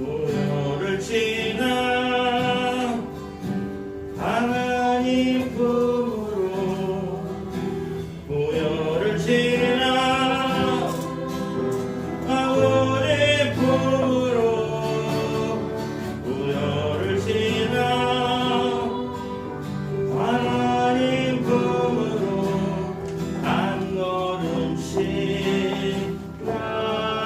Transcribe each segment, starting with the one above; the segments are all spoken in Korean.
무효를 지나 하나님 품으로 무효를 지나 아버지 품으로 무효를 지나 하나님 품으로 한 걸음씩 나가네.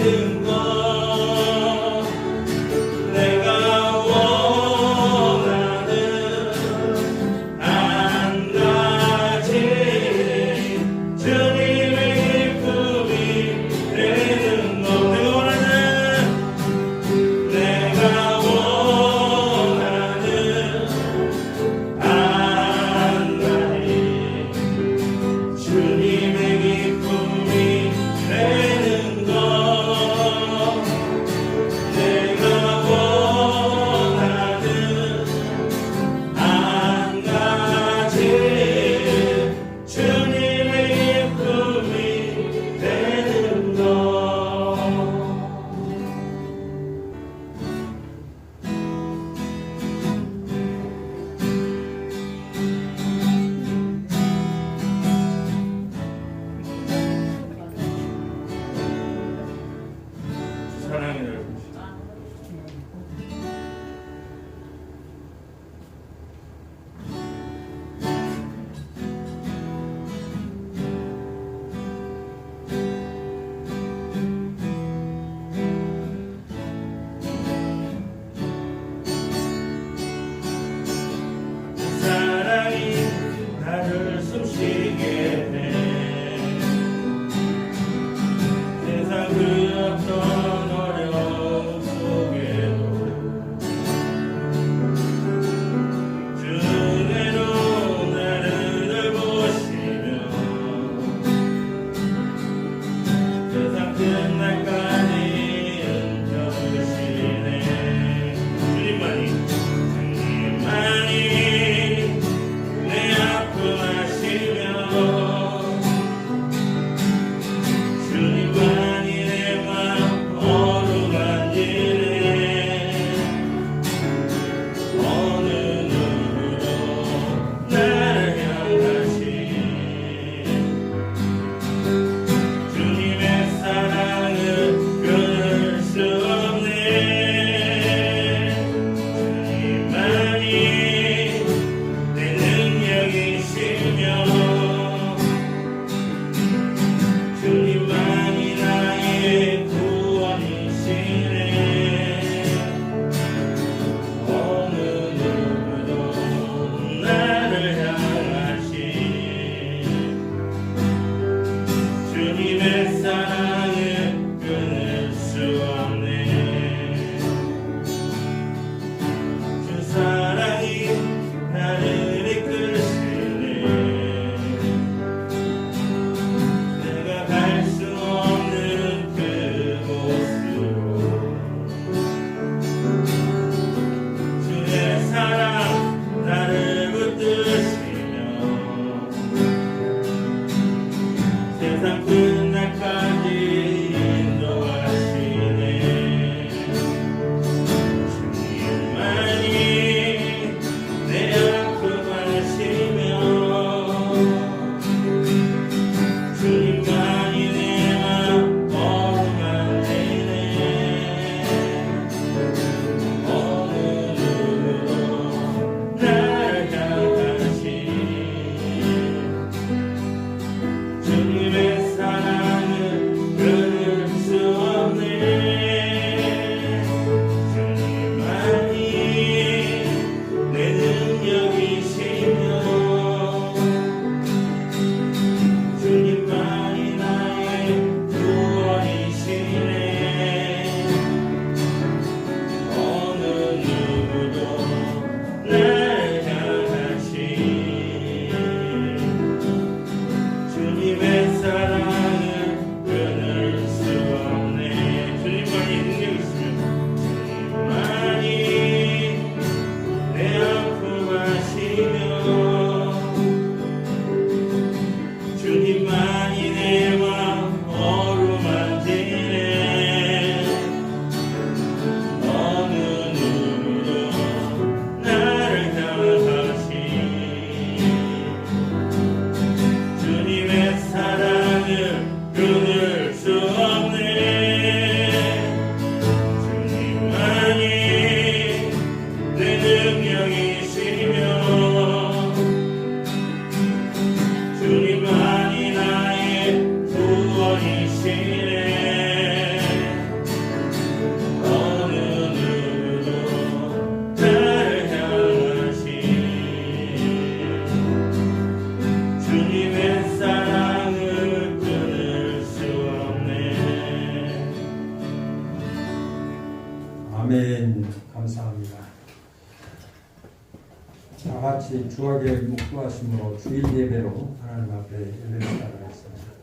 되는 것 내가 원하는 한 가지 주님의 기쁨이 되는 것 내가 원하는 한 가지 주님의 기쁨이 되는 것 아멘. 감사합니다. 다 같이 주하게 묵도하심으로 주일 예배로 하나님 앞에 예배를 드리겠습니다.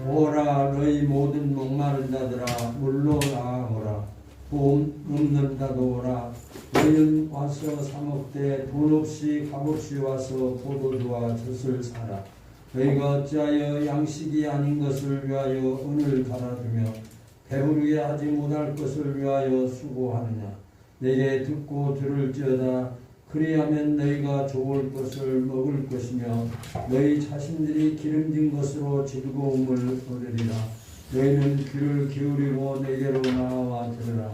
오라 너희 모든 목마른 자들아 물로 나아오라. 돈 없는 자도 오라. 너희는 와서 사 먹되 돈 없이 값없이 와서 포도주와 젖을 사라. 너희가 어찌하여 양식이 아닌 것을 위하여 은을 갈아두며 배부르게 하지 못할 것을 위하여 수고하느냐. 내게 듣고 들을지어다. 그리하면 너희가 좋을 것을 먹을 것이며 너희 자신들이 기름진 것으로 즐거움을 얻으리라. 너희는 귀를 기울이고 내게로 나와 들으라.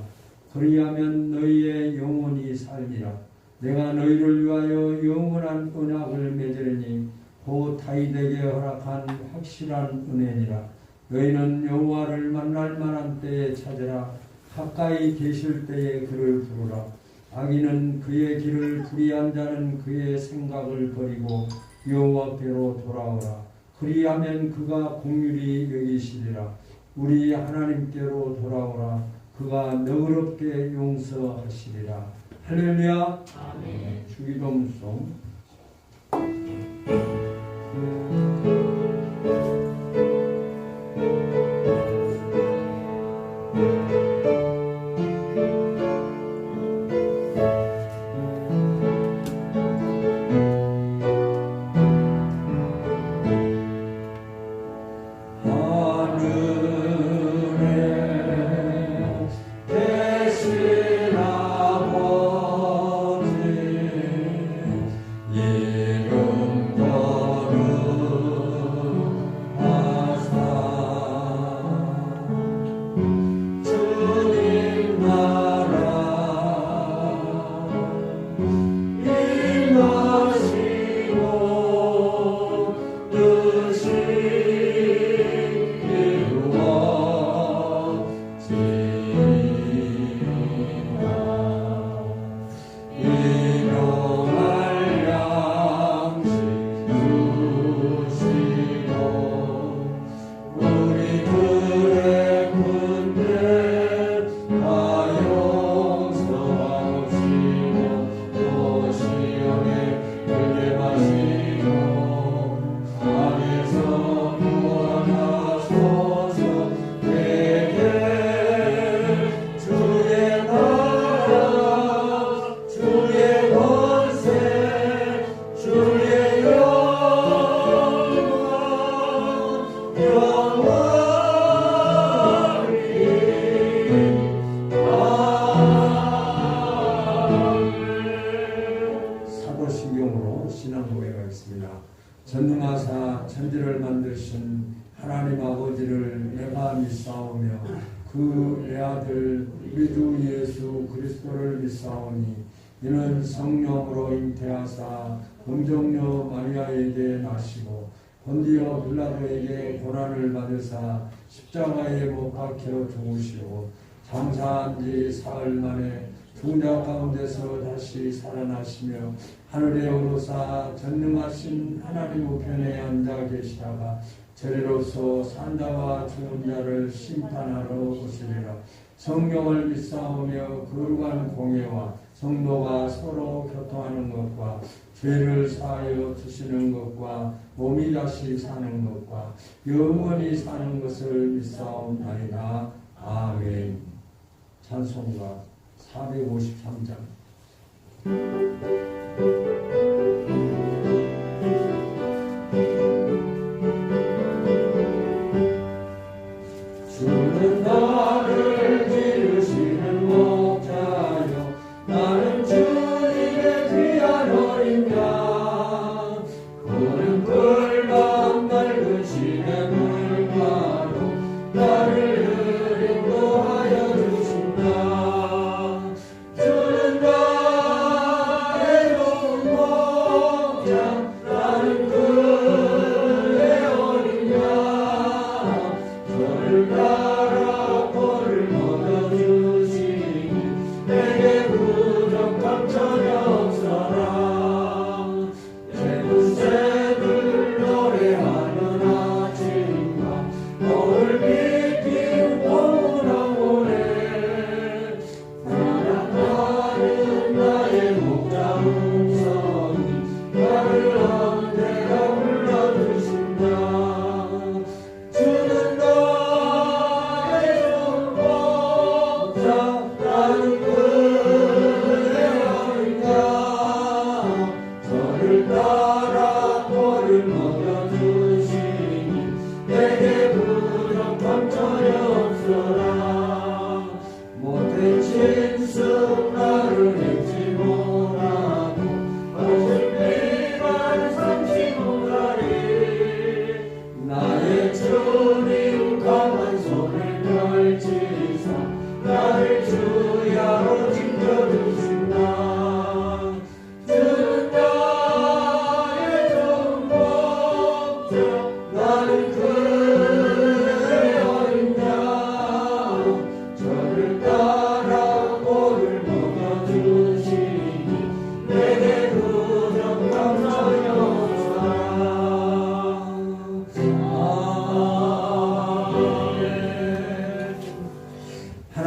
그리하면 너희의 영혼이 살리라. 내가 너희를 위하여 영원한 언약을 맺으리니 곧 다윗에게 허락한 확실한 은혜니라. 너희는 여호와를 만날 만한 때에 찾으라. 가까이 계실 때에 그를 부르라. 악인은 그의 길을 불의한 자는 그의 생각을 버리고 여호와께로 돌아오라. 그리하면 그가 공률이 여기시리라. 우리 하나님께로 돌아오라. 그가 너그럽게 용서하시리라. 할렐루야. 아멘. 주기도문송. 전능하사 천지를 만드신 하나님 아버지를 내가 믿사오며 그 외아들 우리 주 예수 그리스도를 믿사오니 이는 성령으로 잉태하사 동정녀 마리아에게 나시고 본디오 빌라도에게 고난을 받으사 십자가에 못 박혀 죽으시고 장사한 지 사흘 만에 죽은 자 가운데서 다시 살아나시며 하늘에 오르사 전능하신 하나님 우편에 앉아 계시다가 저리로서 산자와 죽은 자를 심판하러 오시리라. 성령을 믿사오며 거룩한 공예와 성도가 서로 교통하는 것과 죄를 사하여 주시는 것과 몸이 다시 사는 것과 영원히 사는 것을 믿사옵나이다. 아멘. 찬송가 453장. 주는 나를 기르시는 목자요 나는 주님의 귀한 어린 양 그는 꿀밤 맑은 시내 물가로 나를 인도하여 주신다. 주는 나의 좋은 목자 나는 그의 어린 양 저를 따라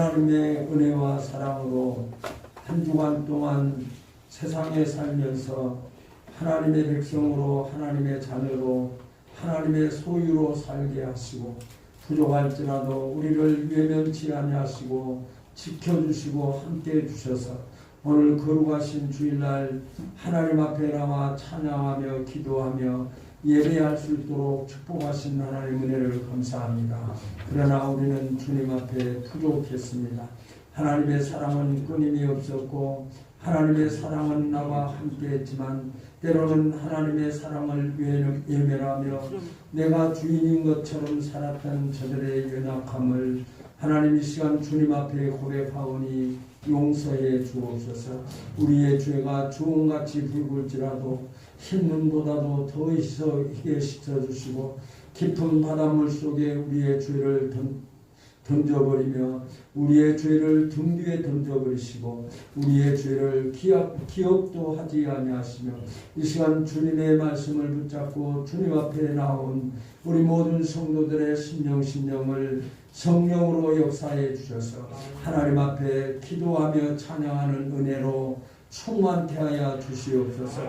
하나님의 은혜와 사랑으로 한 주간 동안 세상에 살면서 하나님의 백성으로 하나님의 자녀로 하나님의 소유로 살게 하시고 부족할지라도 우리를 외면치 아니하시고 지켜주시고 함께해 주셔서 오늘 거룩하신 주일날 하나님 앞에 나와 찬양하며 기도하며 예배할 수 있도록 축복하신 하나님 은혜를 감사합니다. 그러나 우리는 주님 앞에 부족했습니다. 하나님의 사랑은 끊임이 없었고 하나님의 사랑은 나와 함께했지만 때로는 하나님의 사랑을 외면하며 내가 주인인 것처럼 살았던 저들의 연약함을 하나님 이 시간 주님 앞에 고백하오니 용서해 주옵소서. 우리의 죄가 주홍같이 붉을지라도 흰 눈보다도 더 희게 씻어주시고 깊은 바닷물 속에 우리의 죄를 던져버리며 우리의 죄를 등 뒤에 던져버리시고 우리의 죄를 기억도 하지 아니하시며 이 시간 주님의 말씀을 붙잡고 주님 앞에 나온 우리 모든 성도들의 심령을 성령으로 역사해 주셔서 하나님 앞에 기도하며 찬양하는 은혜로 충만케 하여 주시옵소서.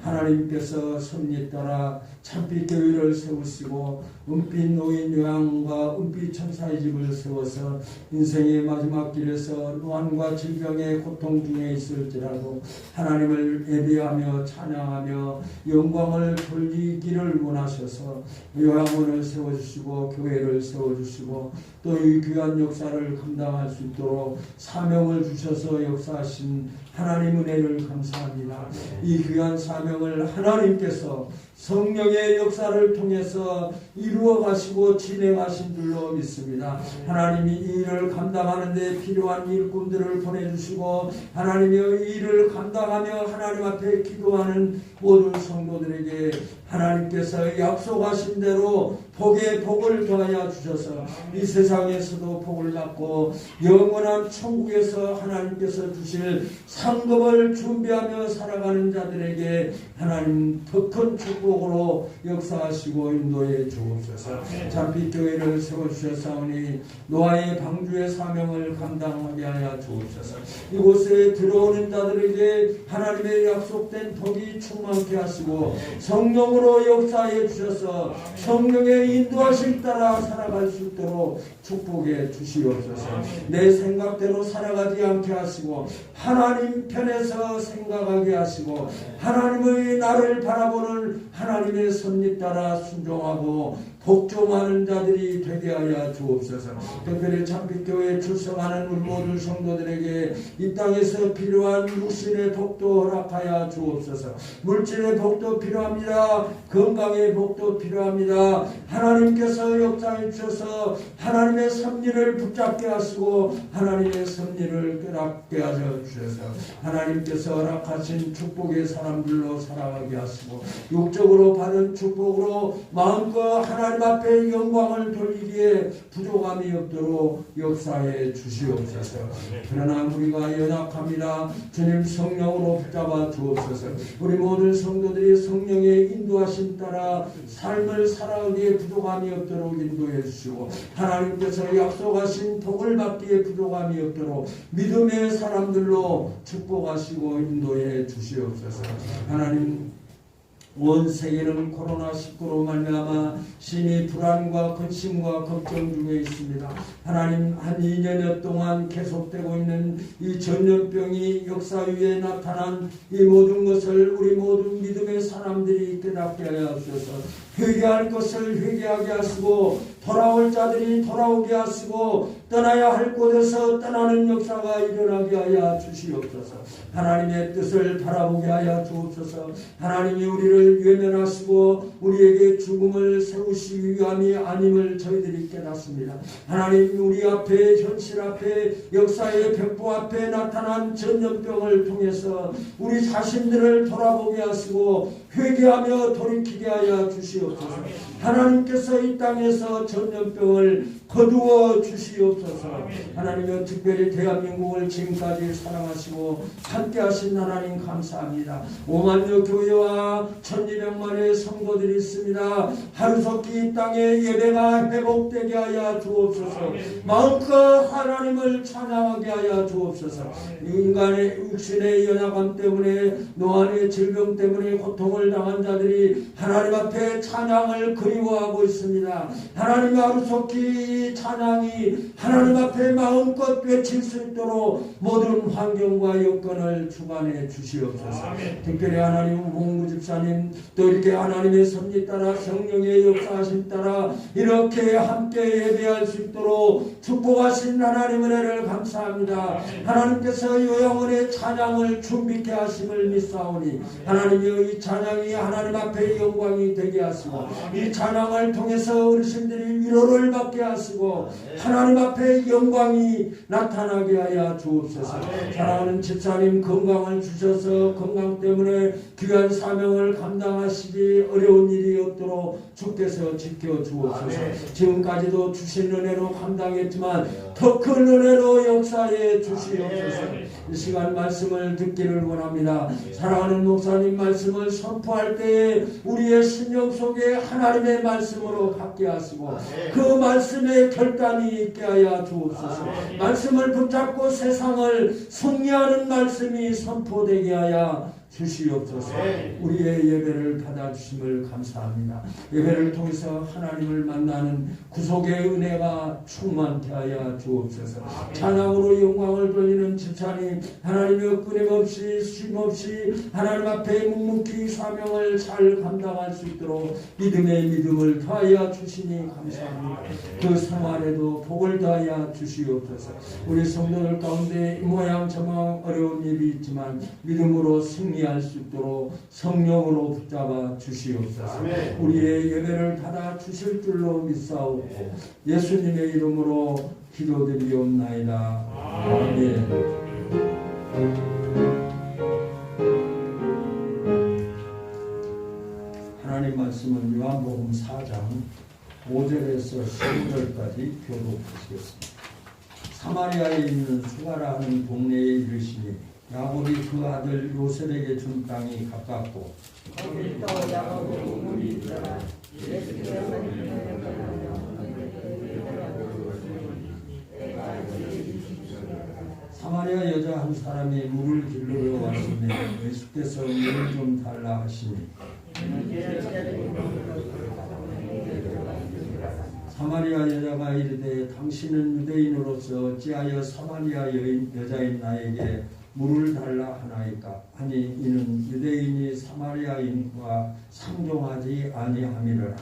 하나님께서 섭리 따라 참빛 교회를 세우시고 은빛 노인 요양과 은빛 천사의 집을 세워서 인생의 마지막 길에서 노안과 질병의 고통 중에 있을지라도 하나님을 예배하며 찬양하며 영광을 돌리기를 원하셔서 요양원을 세워주시고 교회를 세워주시고 또 이 귀한 역사를 감당할 수 있도록 사명을 주셔서 역사하신 하나님 은혜를 감사합니다. 이 귀한 사명을 하나님께서 성령의 역사를 통해서 이루어 가시고 진행하신 줄로 믿습니다. 하나님이 이 일을 감당하는 데 필요한 일꾼들을 보내주시고 하나님이 이 일을 감당하며 하나님 앞에 기도하는 모든 성도들에게 하나님께서 약속하신 대로 복에 복을 더하여 주셔서 이 세상에서도 복을 받고 영원한 천국에서 하나님께서 주실 상급을 준비하며 살아가는 자들에게 하나님 더 큰 축복으로 역사하시고 인도해 주옵소서. 잠빛교회를 세워주셨사오니 노아의 방주의 사명을 감당하게 하여 주옵소서. 이곳에 들어오는 자들에게 하나님의 약속된 복이 충만케 하시고 성령으로 역사해 주셔서 성령의 인도하심 따라 살아갈 수 있도록 축복해 주시옵소서. 내 생각대로 살아가지 않게 하시고 하나님 편에서 생각하게 하시고 하나님의 나를 바라보는 하나님의 섭리 따라 순종하고 복종하는 자들이 되게 하여 주옵소서. 특별히 참빛교회에 출석하는 우리 모든 성도들에게 이 땅에서 필요한 육신의 복도 허락하여 주옵소서. 물질의 복도 필요합니다. 건강의 복도 필요합니다. 하나님께서 역사해 주셔서 하나님의 섭리를 붙잡게 하시고 하나님의 섭리를 깨닫게 하여 주셔서 하나님께서 허락하신 축복의 사람들로 살아가게 하시고 육적으로 받은 축복으로 마음껏 하나님 앞에 영광을 돌리기에 부족함이 없도록 역사해 주시옵소서. 그러나 우리가 연약합니다. 주님 성령으로 붙잡아 주옵소서. 우리 모든 성도들이 성령의 인도하심 따라 삶을 살아가기에 부족함이 없도록 인도해 주시고 하나님께서 약속하신 복을 받기에 부족함이 없도록 믿음의 사람들로 축복하시고 인도해 주시옵소서. 하나님 온 세계는 코로나19로 말미암아 심히 불안과 근심과 걱정 중에 있습니다. 하나님 한 2년여 동안 계속되고 있는 이 전염병이 역사 위에 나타난 이 모든 것을 우리 모든 믿음의 사람들이 깨닫게 하여 주셔서 회개할 것을 회개하게 하시고 돌아올 자들이 돌아오게 하시고 떠나야 할 곳에서 떠나는 역사가 일어나게 하여 주시옵소서. 하나님의 뜻을 바라보게 하여 주옵소서. 하나님이 우리를 외면하시고 우리에게 죽음을 세우시기 위함이 아님을 저희들이 깨닫습니다. 하나님 우리 앞에 현실 앞에 역사의 벽보 앞에 나타난 전염병을 통해서 우리 자신들을 돌아보게 하시고 회개하며 돌이키게 하여 주시옵소서. 하나님께서 이 땅에서 전염병을 거두어 주시옵소서. 하나님여 특별히 대한민국을 지금까지 사랑하시고 함께하신 하나님 감사합니다. 5만여 교회와 1200만의 성도들이 있습니다. 하루속히 이 땅에 예배가 회복되게 하여 주옵소서. 마음껏 하나님을 찬양하게 하여 주옵소서. 인간의 육신의 연약함 때문에 노안의 질병 때문에 고통을 당한 자들이 하나님 앞에 찬양을 그리워하고 있습니다. 하나님 하루속히 이 찬양이 하나님 앞에 마음껏 외칠 수 있도록 모든 환경과 여건을 주관해 주시옵소서. 특별히 하나님 홍무 집사님 또 이렇게 하나님의 섭리 따라 성령의 역사하심 따라 이렇게 함께 예배할 수 있도록 축복하신 하나님 은혜를 감사합니다. 하나님께서 요양원의 찬양을 준비케 하심을 믿사오니 하나님여 이 찬양이 하나님 앞에 영광이 되게 하시고 이 찬양을 통해서 어르신들이 위로를 받게 하시고 하나님 앞에 영광이 나타나게 하여 주옵소서. 사랑하는 집사님 건강을 주셔서 건강 때문에 귀한 사명을 감당하시기 어려운 일이 없도록 주께서 지켜주옵소서. 지금까지도 주신 은혜로 감당했지만 더 큰 은혜로 역사해 주시옵소서. 이 시간 말씀을 듣기를 원합니다. 사랑하는 목사님 말씀을 선포할 때에 우리의 심령 속에 하나님의 말씀으로 갖게 하시고 그 말씀에 결단이 있게 하여 주옵소서. 말씀을 붙잡고 세상을 승리하는 말씀이 선포되게 하여 주시옵소서. 우리의 예배를 받아주심을 감사합니다. 예배를 통해서 하나님을 만나는 구속의 은혜가 충만케 하여 주옵소서. 찬양으로 영광을 돌리는 집사님 하나님의 끊임없이 쉼없이 하나님 앞에 묵묵히 사명을 잘 감당할 수 있도록 믿음의 믿음을 더하여 주시니 감사합니다. 그 생활에도 복을 더하여 주시옵소서. 우리 성도들 가운데 이 모양 저 모양 어려운 일이 있지만 믿음으로 승리할 수 있도록 성령으로 붙잡아 주시옵소서. 우리의 예배를 받아 주실 줄로 믿사옵고 예수님의 이름으로 기도드리옵나이다. 아멘. 하나님 말씀은 요한복음 4장 5절에서 15절까지 교독하시겠습니다. 사마리아에 있는 수가라 하는 동네에 이르시니 야곱이 그 아들 요셉에게 준 땅이 가깝고 거기 또 야곱의 우물이 있더라. 예수께서 사마리아 여자 한 사람이 물을 길르러 왔으며 예수께서 물을 좀 달라 하시니 사마리아 여자가 이르되 당신은 유대인으로서 어찌하여 사마리아 여자인 나에게 물을 달라 하나이까 하니 이는 유대인이 사마리아인과 상종하지 아니함이로라.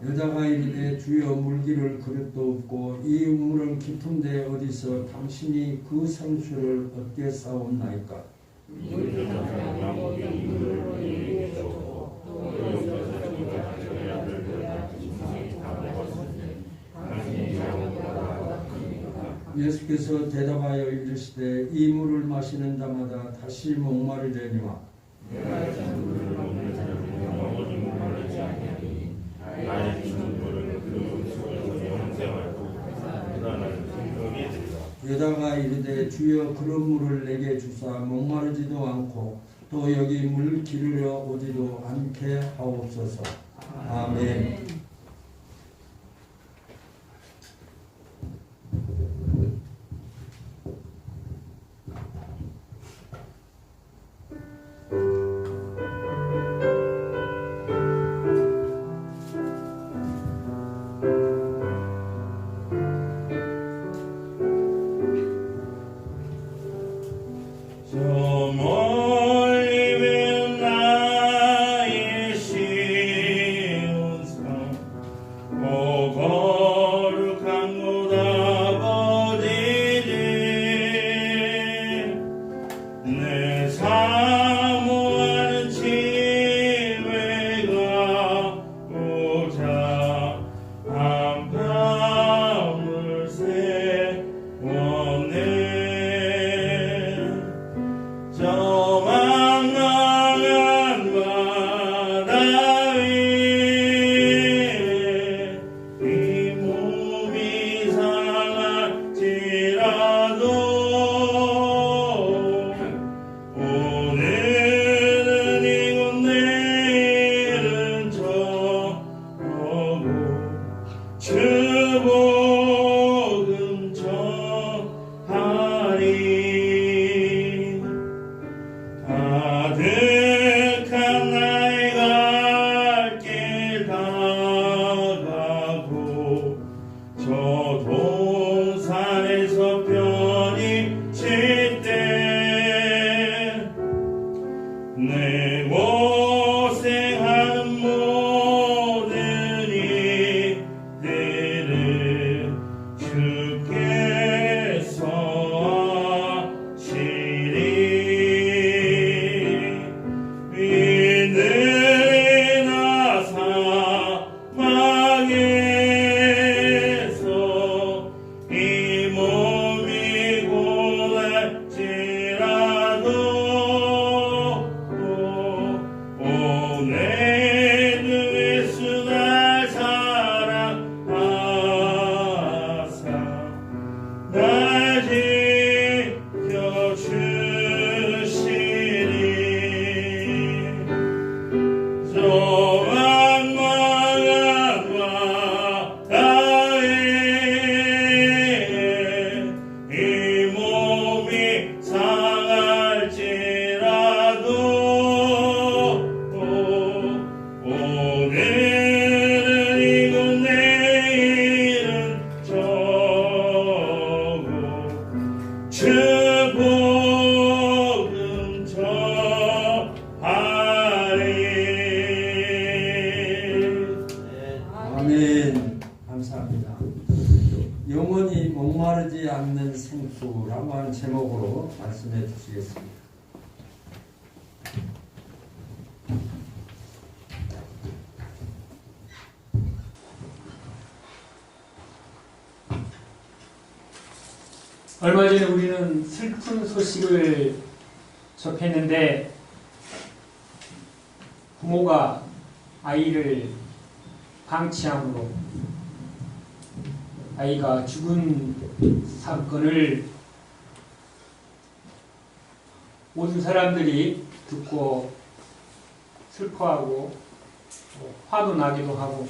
여자가 이르되 주여 물기를 그릇도 없고 이 우물은 깊은데 어디서 당신이 그 생수를 얻게 싸웠나이까. 예수께서 대답하여 이르시되 이 물을 마시는 자마다 다시 목마르려니와 여자가 이르되 주여 그런 물을 내게 주사 목마르지도 않고 또 여기 물 기르러 오지도 않게 하옵소서. 아멘. 마음이 상할지라도 오늘은 이고 내일은 저고 주 복음 전하리. 아멘. 감사합니다. 영원히 목마르지 않는 생수라고 하는 제목으로 말씀해 주시겠습니다. 얼마 전에 우리는 슬픈 소식을 접했는데 부모가 아이를 방치함으로 아이가 죽은 사건을 모든 사람들이 듣고 슬퍼하고 화도 나기도 하고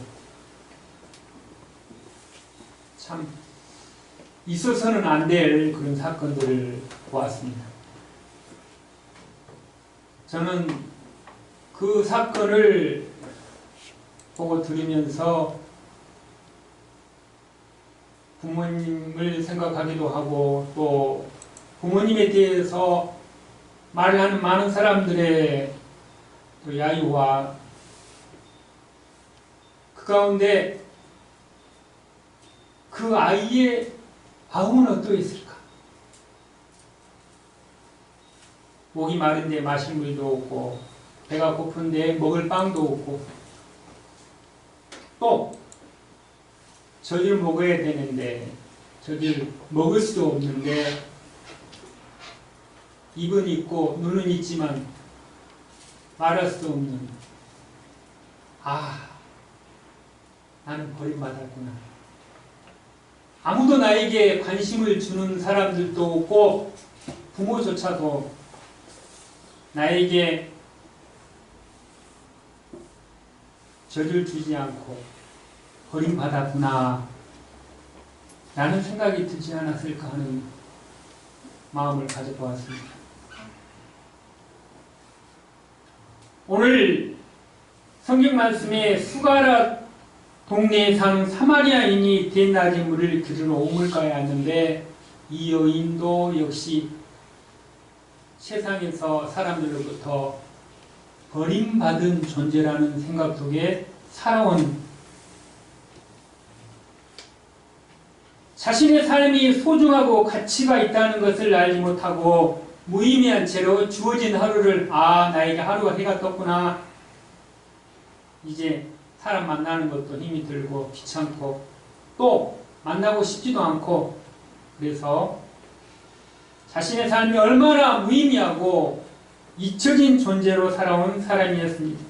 참 있어서는 안 될 그런 사건들을 보았습니다. 저는 그 사건을 보고 들으면서 부모님을 생각하기도 하고 또 부모님에 대해서 말을 하는 많은 사람들의 그 야유와 그 가운데 그 아이의 마음은 어떠했을까? 목이 마른데 마실 물도 없고 배가 고픈데 먹을 빵도 없고 또 저질 먹어야 되는데 저질 먹을 수도 없는데 입은 있고 눈은 있지만 말할 수 없는 나는 버림받았구나. 아무도 나에게 관심을 주는 사람들도 없고 부모조차도 나에게 저를 주지 않고 버림받았구나 라는 생각이 들지 않았을까 하는 마음을 가져보았습니다. 오늘 성경 말씀에 수가라 동네에 사는 사마리아인이 된나지 물을 들으러 우물가에 왔는데 이 여인도 역시 세상에서 사람들로부터 버림받은 존재라는 생각 속에 살아온 자신의 삶이 소중하고 가치가 있다는 것을 알지 못하고 무의미한 채로 주어진 하루를 나에게 하루가 해가 떴구나. 이제 사람 만나는 것도 힘이 들고 귀찮고 또 만나고 싶지도 않고 그래서 자신의 삶이 얼마나 무의미하고 잊혀진 존재로 살아온 사람이었습니다.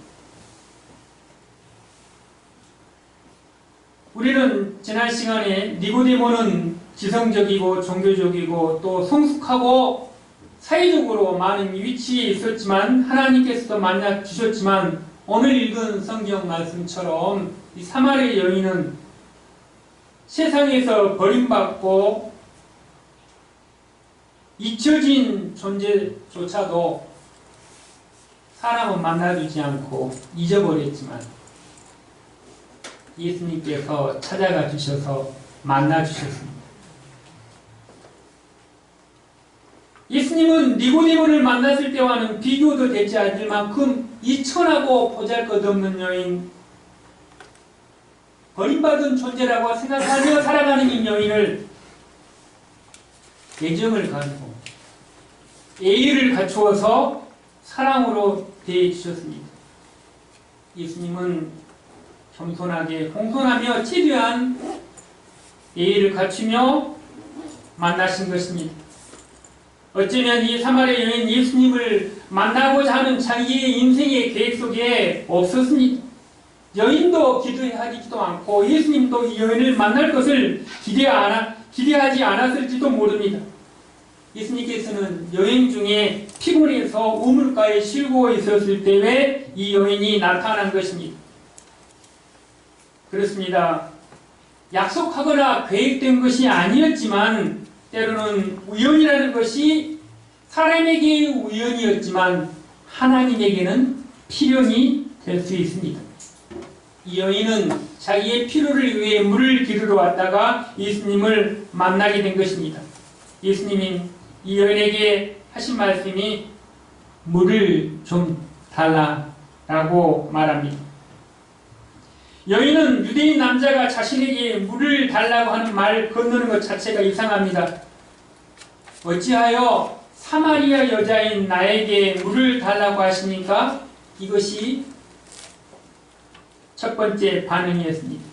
우리는 지난 시간에 니고데모는 지성적이고 종교적이고 또 성숙하고 사회적으로 많은 위치에 있었지만 하나님께서도 만나 주셨지만 오늘 읽은 성경 말씀처럼 이 사마리아 여인은 세상에서 버림받고 잊혀진 존재조차도 사람은 만나주지 않고 잊어버렸지만 예수님께서 찾아가 주셔서 만나 주셨습니다. 예수님은 니고데모를 만났을 때와는 비교도 되지 않을 만큼 이 천하고 보잘것없는 여인, 버림받은 존재라고 생각하며 살아가는 이 여인을 애정을 가지고 예의를 갖추어서 사랑으로 대해주셨습니다. 예수님은 겸손하게 공손하며 최대한 예의를 갖추며 만나신 것입니다. 어쩌면 이 사마리아 여인 예수님을 만나고자 하는 자기의 인생의 계획 속에 없었습니다. 여인도 기도하지도 않고 예수님도 이 여인을 만날 것을 기대하지 않았을지도 모릅니다. 예수님께서는 여행 중에 피곤해서 우물가에 쉬고 있었을 때에 이 여인이 나타난 것입니다. 그렇습니다. 약속하거나 계획된 것이 아니었지만 때로는 우연이라는 것이 사람에게 우연이었지만 하나님에게는 필연이 될 수 있습니다. 이 여인은 자기의 필요를 위해 물을 기르러 왔다가 예수님을 만나게 된 것입니다. 예수님이 이 여인에게 하신 말씀이 물을 좀 달라라고 말합니다. 여인은 유대인 남자가 자신에게 물을 달라고 하는 말 건너는 것 자체가 이상합니다. 어찌하여 사마리아 여자인 나에게 물을 달라고 하십니까? 이것이 첫 번째 반응이었습니다.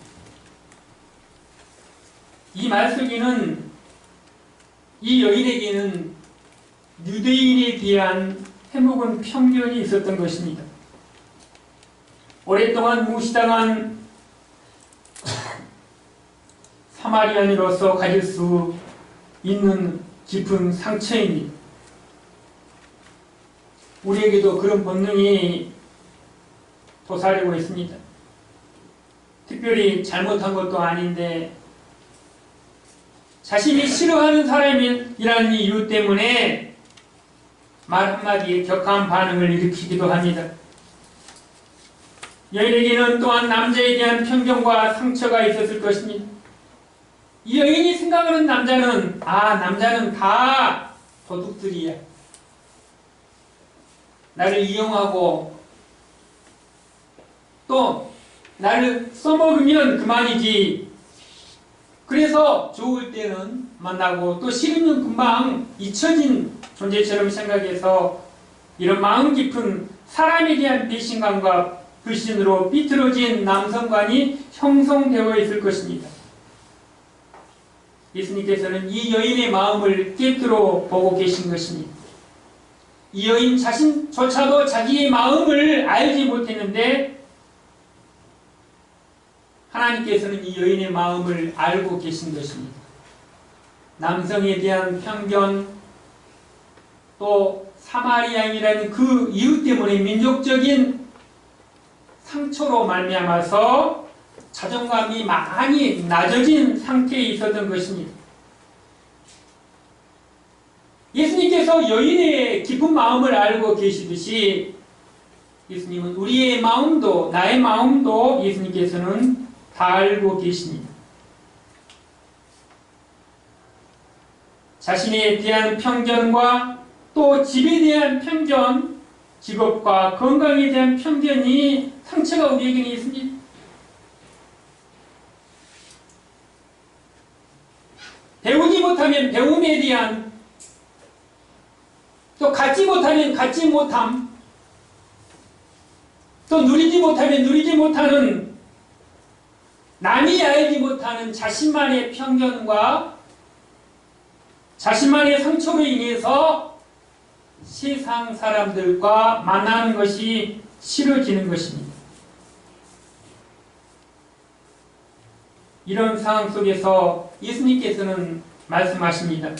이 말 속에는 이 여인에게는 유대인에 대한 해묵은 편견이 있었던 것입니다. 오랫동안 무시당한 사마리아인으로서 가질 수 있는 깊은 상처입니다. 우리에게도 그런 본능이 도사리고 있습니다. 특별히 잘못한 것도 아닌데 자신이 싫어하는 사람이라는 이유 때문에 말 한마디에 격한 반응을 일으키기도 합니다. 여인에게는 또한 남자에 대한 편견과 상처가 있었을 것입니다. 이 여인이 생각하는 남자는 남자는 다 도둑들이야. 나를 이용하고 또 나를 써먹으면 그만이지. 그래서 좋을 때는 만나고 또 싫으면 금방 잊혀진 존재처럼 생각해서 이런 마음 깊은 사람에 대한 배신감과 불신으로 삐뚤어진 남성관이 형성되어 있을 것입니다. 예수님께서는 이 여인의 마음을 꿰뚫어 보고 계신 것입니다. 이 여인 자신조차도 자기의 마음을 알지 못했는데 하나님께서는 이 여인의 마음을 알고 계신 것입니다. 남성에 대한 편견, 또 사마리아인이라는 그 이유 때문에 민족적인 상처로 말미암아서 자존감이 많이 낮아진 상태에 있었던 것입니다. 예수님께서 여인의 깊은 마음을 알고 계시듯이 예수님은 우리의 마음도 나의 마음도 예수님께서는 다 알고 계십니다. 자신에 대한 편견과 또 집에 대한 편견, 직업과 건강에 대한 편견이 상처가 우리에게는 있습니다. 배우지 못하면 배움에 대한, 또 갖지 못하면 갖지 못함, 또 누리지 못하면 누리지 못하는, 남이 알지 못하는 자신만의 편견과 자신만의 상처로 인해서 세상 사람들과 만나는 것이 싫어지는 것입니다. 이런 상황 속에서 예수님께서는 말씀하십니다.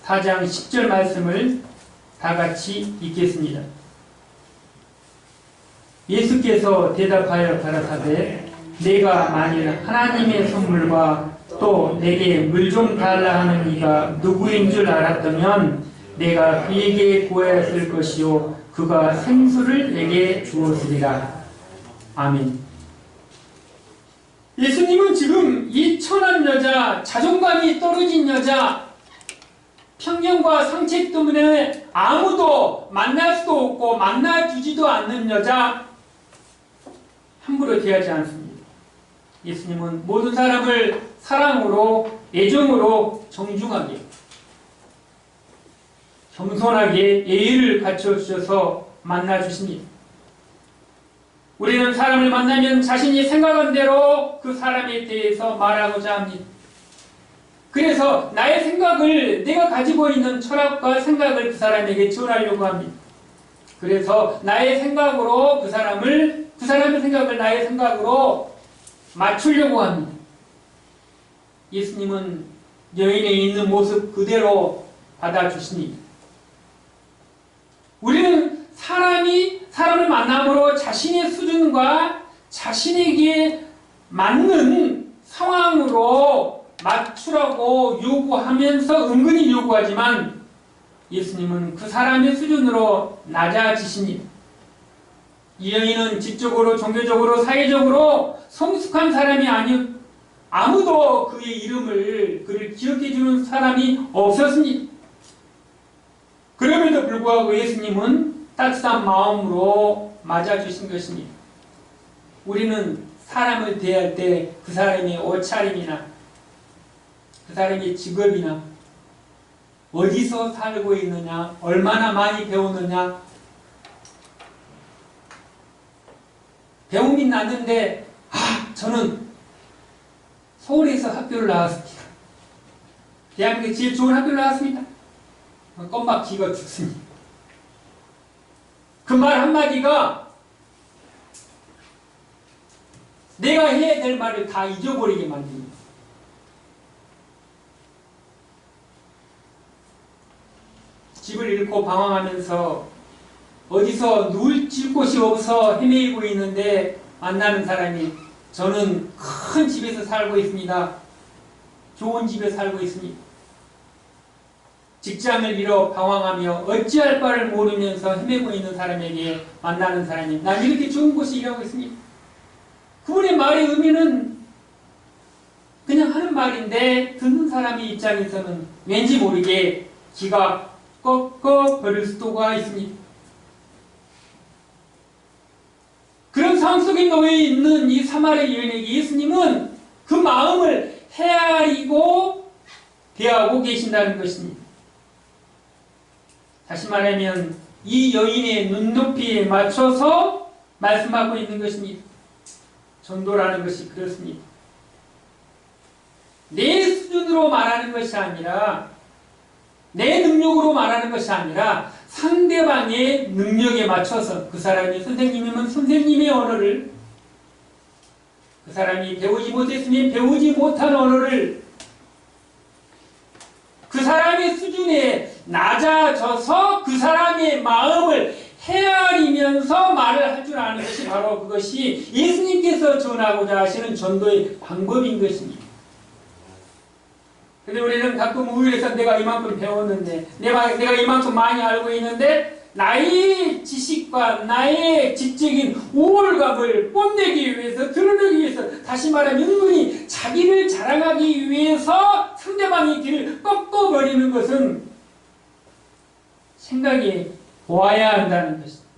4장 10절 말씀을 다 같이 읽겠습니다. 예수께서 대답하여 가라사대 내가 만일 하나님의 선물과 또 내게 물 좀 달라 하는 이가 누구인 줄 알았다면 내가 그에게 구하였을 것이요 그가 생수를 내게 주었으리라. 아멘. 예수님은 지금 이 천한 여자, 자존감이 떨어진 여자, 편견과 상처 때문에 아무도 만날 수도 없고 만나주지도 않는 여자 함부로 대하지 않습니다. 예수님은 모든 사람을 사랑으로, 애정으로, 정중하게, 겸손하게 예의를 갖춰주셔서 만나주십니다. 우리는 사람을 만나면 자신이 생각한 대로 그 사람에 대해서 말하고자 합니다. 그래서 나의 생각을, 내가 가지고 있는 철학과 생각을 그 사람에게 전하려고 합니다. 그래서 나의 생각으로 그 사람의 생각을 나의 생각으로 맞추려고 합니다. 예수님은 여인의 있는 모습 그대로 받아주십니다. 우리는 사람을 만남으로 자신의 수준과 자신에게 맞는 상황으로 맞추라고 요구하면서 은근히 요구하지만 예수님은 그 사람의 수준으로 낮아지십니다. 이 여인은 지적으로, 종교적으로, 사회적으로 성숙한 사람이 아니요, 아무도 그의 이름을, 그를 기억해주는 사람이 없었습니다. 그럼에도 불구하고 예수님은 따뜻한 마음으로 맞아주신 것입니다. 우리는 사람을 대할 때 그 사람의 옷차림이나 그 사람의 직업이나 어디서 살고 있느냐, 얼마나 많이 배우느냐, 배움이 났는데 저는 서울에서 학교를 나왔습니다. 대한민국의 제일 좋은 학교를 나왔습니다. 껌막 기가 죽습니다. 그 말 한마디가 내가 해야 될 말을 다 잊어버리게 만듭니다. 집을 잃고 방황하면서 어디서 누울 곳이 없어 헤매이고 있는데 만나는 사람이 저는 큰 집에서 살고 있습니다. 좋은 집에 살고 있습니다. 직장을 잃어 방황하며 어찌할 바를 모르면서 헤매고 있는 사람에게 만나는 사람이 난 이렇게 좋은 곳에 일하고 있습니다. 그분의 말의 의미는 그냥 하는 말인데 듣는 사람의 입장에서는 왠지 모르게 기가 꺾어 버릴 수도가 있습니다. 그런 상황 속에 놓여 있는 이 사마리아 여인에게 예수님은 그 마음을 헤아리고 대하고 계신다는 것입니다. 다시 말하면 이 여인의 눈높이에 맞춰서 말씀하고 있는 것입니다. 전도라는 것이 그렇습니다. 내 수준으로 말하는 것이 아니라 내 능력으로 말하는 것이 아니라 상대방의 능력에 맞춰서 그 사람이 선생님이면 선생님의 언어를, 그 사람이 배우지 못했으면 배우지 못한 언어를 그 사람의 수준에 낮아져서 그 사람의 마음을 헤아리면서 말을 할 줄 아는 것이 바로 그것이 예수님께서 전하고자 하시는 전도의 방법인 것입니다. 근데 우리는 가끔 우울해서 내가 이만큼 배웠는데, 내가 이만큼 많이 알고 있는데, 나의 지식과 나의 지적인 우월감을 뽐내기 위해서, 드러내기 위해서, 다시 말하면 은근히 자기를 자랑하기 위해서 상대방의 길을 꺾어버리는 것은 생각해 보아야 한다는 것입니다.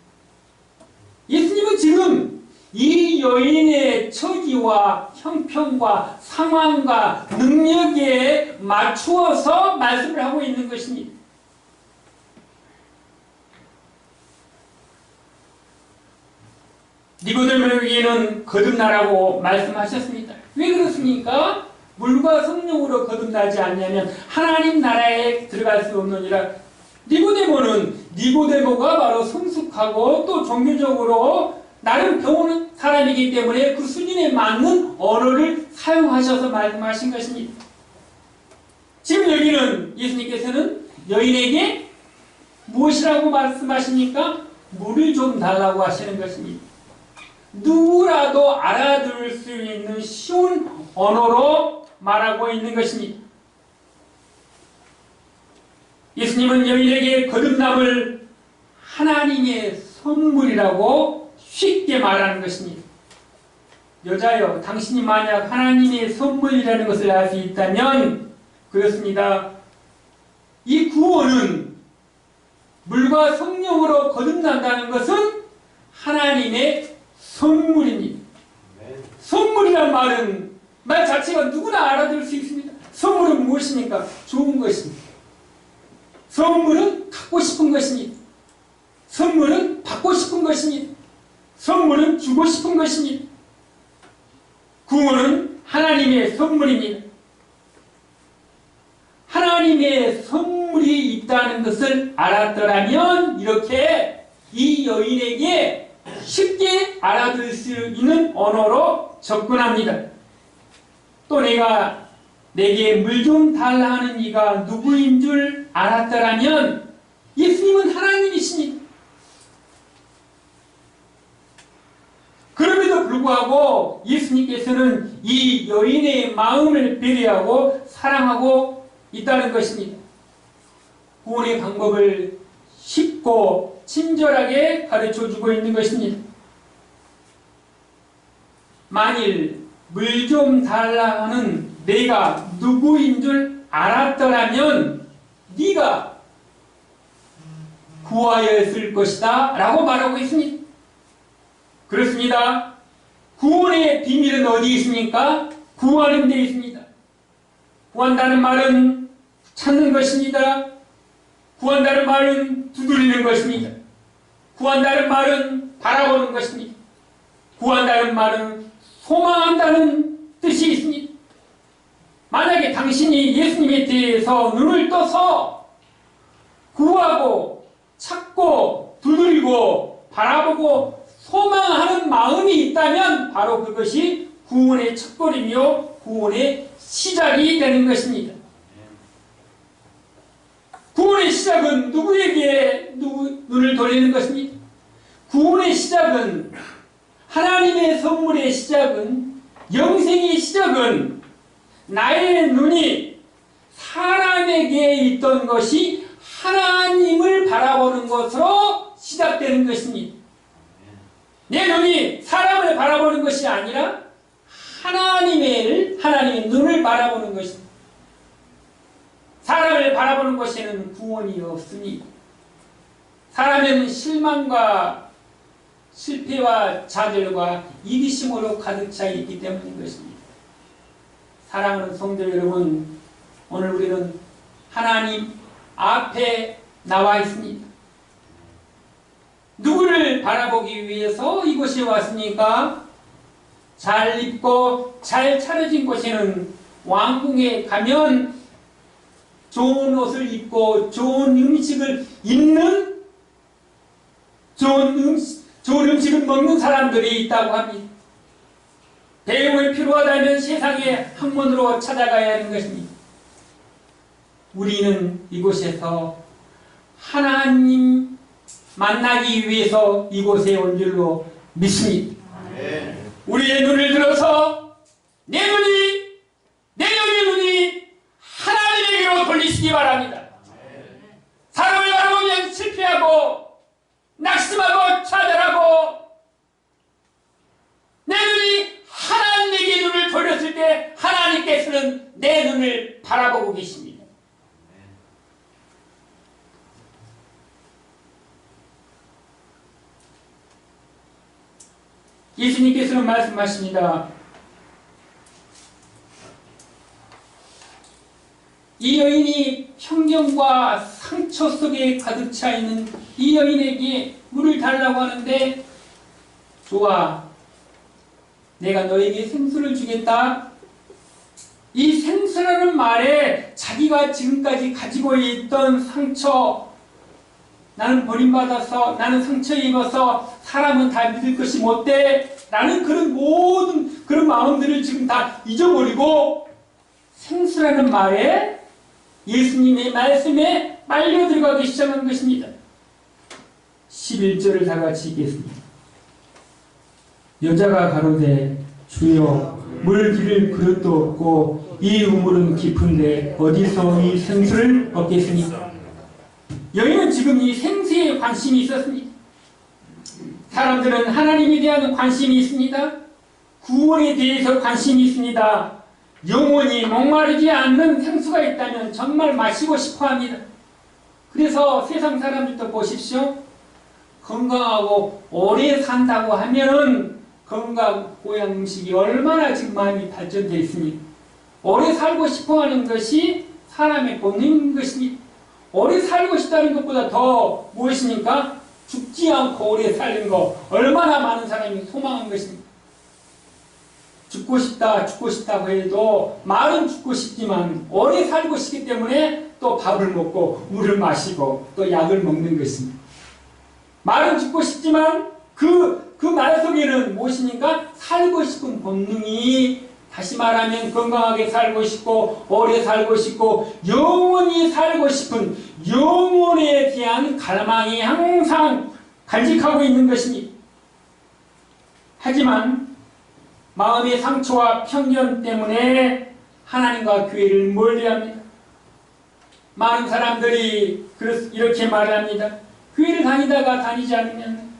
예수님은 지금 이 여인의 처지와 형편과 상황과 능력에 맞추어서 말씀을 하고 있는 것입니다. 니고데모에게는 거듭나라고 말씀하셨습니다. 왜 그렇습니까? 물과 성령으로 거듭나지 않냐면 하나님 나라에 들어갈 수 없느니라. 니고데모가 바로 성숙하고 또 종교적으로 나름 배우는 사람이기 때문에 그 수준에 맞는 언어를 사용하셔서 말씀하신 것입니다. 지금 여기는 예수님께서는 여인에게 무엇이라고 말씀하십니까? 물을 좀 달라고 하시는 것입니다. 누구라도 알아들을 수 있는 쉬운 언어로 말하고 있는 것입니다. 예수님은 여인에게 거듭남을 하나님의 선물이라고 쉽게 말하는 것입니다. 여자여, 당신이 만약 하나님의 선물이라는 것을 알 수 있다면 그렇습니다. 이 구원은 물과 성령으로 거듭난다는 것은 하나님의 선물입니다. 선물이란 말 자체가 누구나 알아들을 수 있습니다. 선물은 무엇입니까? 좋은 것입니다. 선물은 갖고 싶은 것입니다. 선물은 받고 싶은 것입니다. 선물은 주고 싶은 것입니다. 구원은 하나님의 선물입니다. 하나님의 선물이 있다는 것을 알았더라면 이렇게 이 여인에게 쉽게 알아들을 수 있는 언어로 접근합니다. 또 내게 물 좀 달라 하는 이가 누구인 줄 알았더라면 예수님은 하나님이십니다. 그럼에도 불구하고 예수님께서는 이 여인의 마음을 배려하고 사랑하고 있다는 것입니다. 구원의 방법을 쉽고 친절하게 가르쳐주고 있는 것입니다. 만일 물 좀 달라 하는 내가 누구인 줄 알았더라면 네가 구하였을 것이다 라고 말하고 있습니다. 그렇습니다. 구원의 비밀은 어디 있습니까? 구하는 데 있습니다. 구한다는 말은 찾는 것입니다. 구한다는 말은 두드리는 것입니다. 구한다는 말은 바라보는 것입니다. 구한다는 말은 소망한다는 뜻이 있습니다. 만약에 당신이 예수님에 대해서 눈을 떠서 구하고 찾고 두드리고 바라보고 소망하는 마음이 있다면 바로 그것이 구원의 첫걸음이요 구원의 시작이 되는 것입니다. 구원의 시작은 누구에게 눈을 돌리는 것입니까? 구원의 시작은 하나님의 선물의 시작은 영생의 시작은 나의 눈이 사람에게 있던 것이 하나님을 바라보는 것으로 시작되는 것입니다. 내 눈이 사람을 바라보는 것이 아니라 하나님의 눈을 바라보는 것입니다. 사람을 바라보는 것에는 구원이 없습니다. 사람은 실망과 실패와 좌절과 이기심으로 가득 차 있기 때문인 것입니다. 사랑하는 성도 여러분, 오늘 우리는 하나님 앞에 나와 있습니다. 누구를 바라보기 위해서 이곳에 왔습니까? 잘 입고 잘 차려진 곳에는 왕궁에 가면 좋은 옷을 입고 좋은 음식을 입는 좋은 음식을 먹는 사람들이 있다고 합니다. 배움이 필요하다면 세상의 학문으로 찾아가야 하는 것입니다. 우리는 이곳에서 하나님 만나기 위해서 이곳에 온 줄로 믿습니다. 우리의 눈을 들어서 내 눈이 하나님에게로 돌리시기 바랍니다. 사람을 바라보면 실패하고 낙심하고 좌절하고 내 눈이 하나님에게 눈을 돌렸을 때 하나님께서는 내 눈을 바라보고 계십니다. 예수님께서는 말씀하십니다. 이 여인이 편견과 상처 속에 가득 차 있는 이 여인에게 물을 달라고 하는데, 좋아, 내가 너에게 생수를 주겠다. 이 생수라는 말에 자기가 지금까지 가지고 있던 상처, 나는 버림받아서, 나는 상처 입어서 사람은 다 믿을 것이 못돼, 라는 그런 모든 그런 마음들을 지금 다 잊어버리고 생수라는 말에 예수님의 말씀에 빨려 들어가기 시작한 것입니다. 11절을 다 같이 읽겠습니다. 여자가 가로되 주여 물 기를 그릇도 없고 이 우물은 깊은데 어디서 이 생수를 얻겠습니까? 여인은 지금 이 생수에 관심이 있었습니다. 사람들은 하나님에 대한 관심이 있습니다. 구원에 대해서 관심이 있습니다. 영원히 목마르지 않는 생수가 있다면 정말 마시고 싶어 합니다. 그래서 세상 사람들도 보십시오. 건강하고 오래 산다고 하면은 건강 보양 음식이 얼마나 지금 많이 발전되어 있습니까? 오래 살고 싶어 하는 것이 사람의 본능인 것입니다. 오래 살고 싶다는 것보다 더 무엇입니까? 죽지 않고 오래 사는 거 얼마나 많은 사람이 소망한 것입니다. 죽고 싶다고 해도 말은 죽고 싶지만 오래 살고 싶기 때문에 또 밥을 먹고 물을 마시고 또 약을 먹는 것입니다. 말은 죽고 싶지만 그 말 속에는 무엇입니까? 살고 싶은 본능이, 다시 말하면 건강하게 살고 싶고 오래 살고 싶고 영원히 살고 싶은 영혼에 대한 갈망이 항상 간직하고 있는 것입니다. 하지만 마음의 상처와 편견 때문에 하나님과 교회를 멀리합니다. 많은 사람들이 이렇게 말합니다. 교회를 다니다가 다니지 않으면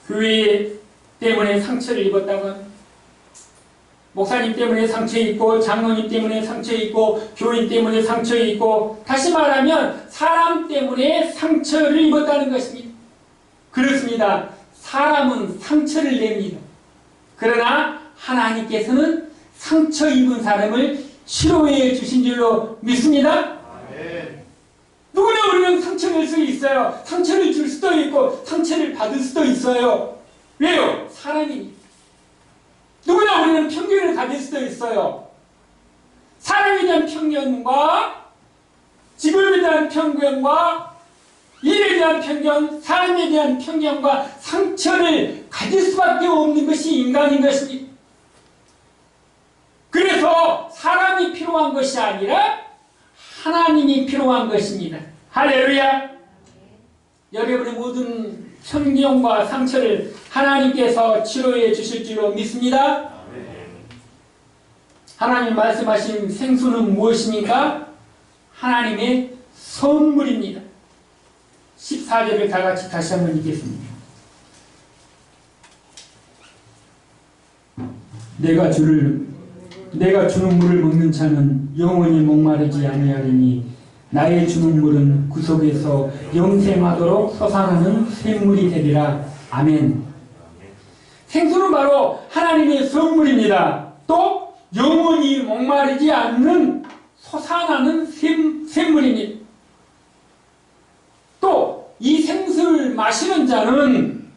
교회 때문에 상처를 입었다고 합니다. 목사님 때문에 상처 입고, 장로님 때문에 상처 입고, 교인 때문에 상처 입고, 다시 말하면 사람 때문에 상처를 입었다는 것입니다. 그렇습니다. 사람은 상처를 냅니다. 그러나 하나님께서는 상처 입은 사람을 치료해 주신 줄로 믿습니다. 누구나 우리는 상처를 낼 수 있어요. 상처를 줄 수도 있고 상처를 받을 수도 있어요. 왜요? 사람이니. 누구나 우리는 편견을 가질 수도 있어요. 사람에 대한 편견과 직업에 대한 편견과 일에 대한 편견, 사람에 대한 편견과 상처를 가질 수밖에 없는 것이 인간인 것입니다. 그래서 사람이 필요한 것이 아니라 하나님이 필요한 것입니다. 할렐루야! 여러분의 모든 편견과 상처를 하나님께서 치료해 주실 줄로 믿습니다. 하나님 말씀하신 생수는 무엇입니까? 하나님의 선물입니다. 14절을 다 같이 다시 한번 읽겠습니다. 내가 주는 물을 먹는 자는 영원히 목마르지 아니하리니 나의 주는 물은 그 속에서 영생하도록 솟아나는 샘물이 되리라. 아멘. 생수는 바로 하나님의 선물입니다. 또 영원히 목마르지 않는 솟아나는 샘물입니다. 또 이 생수를 마시는 자는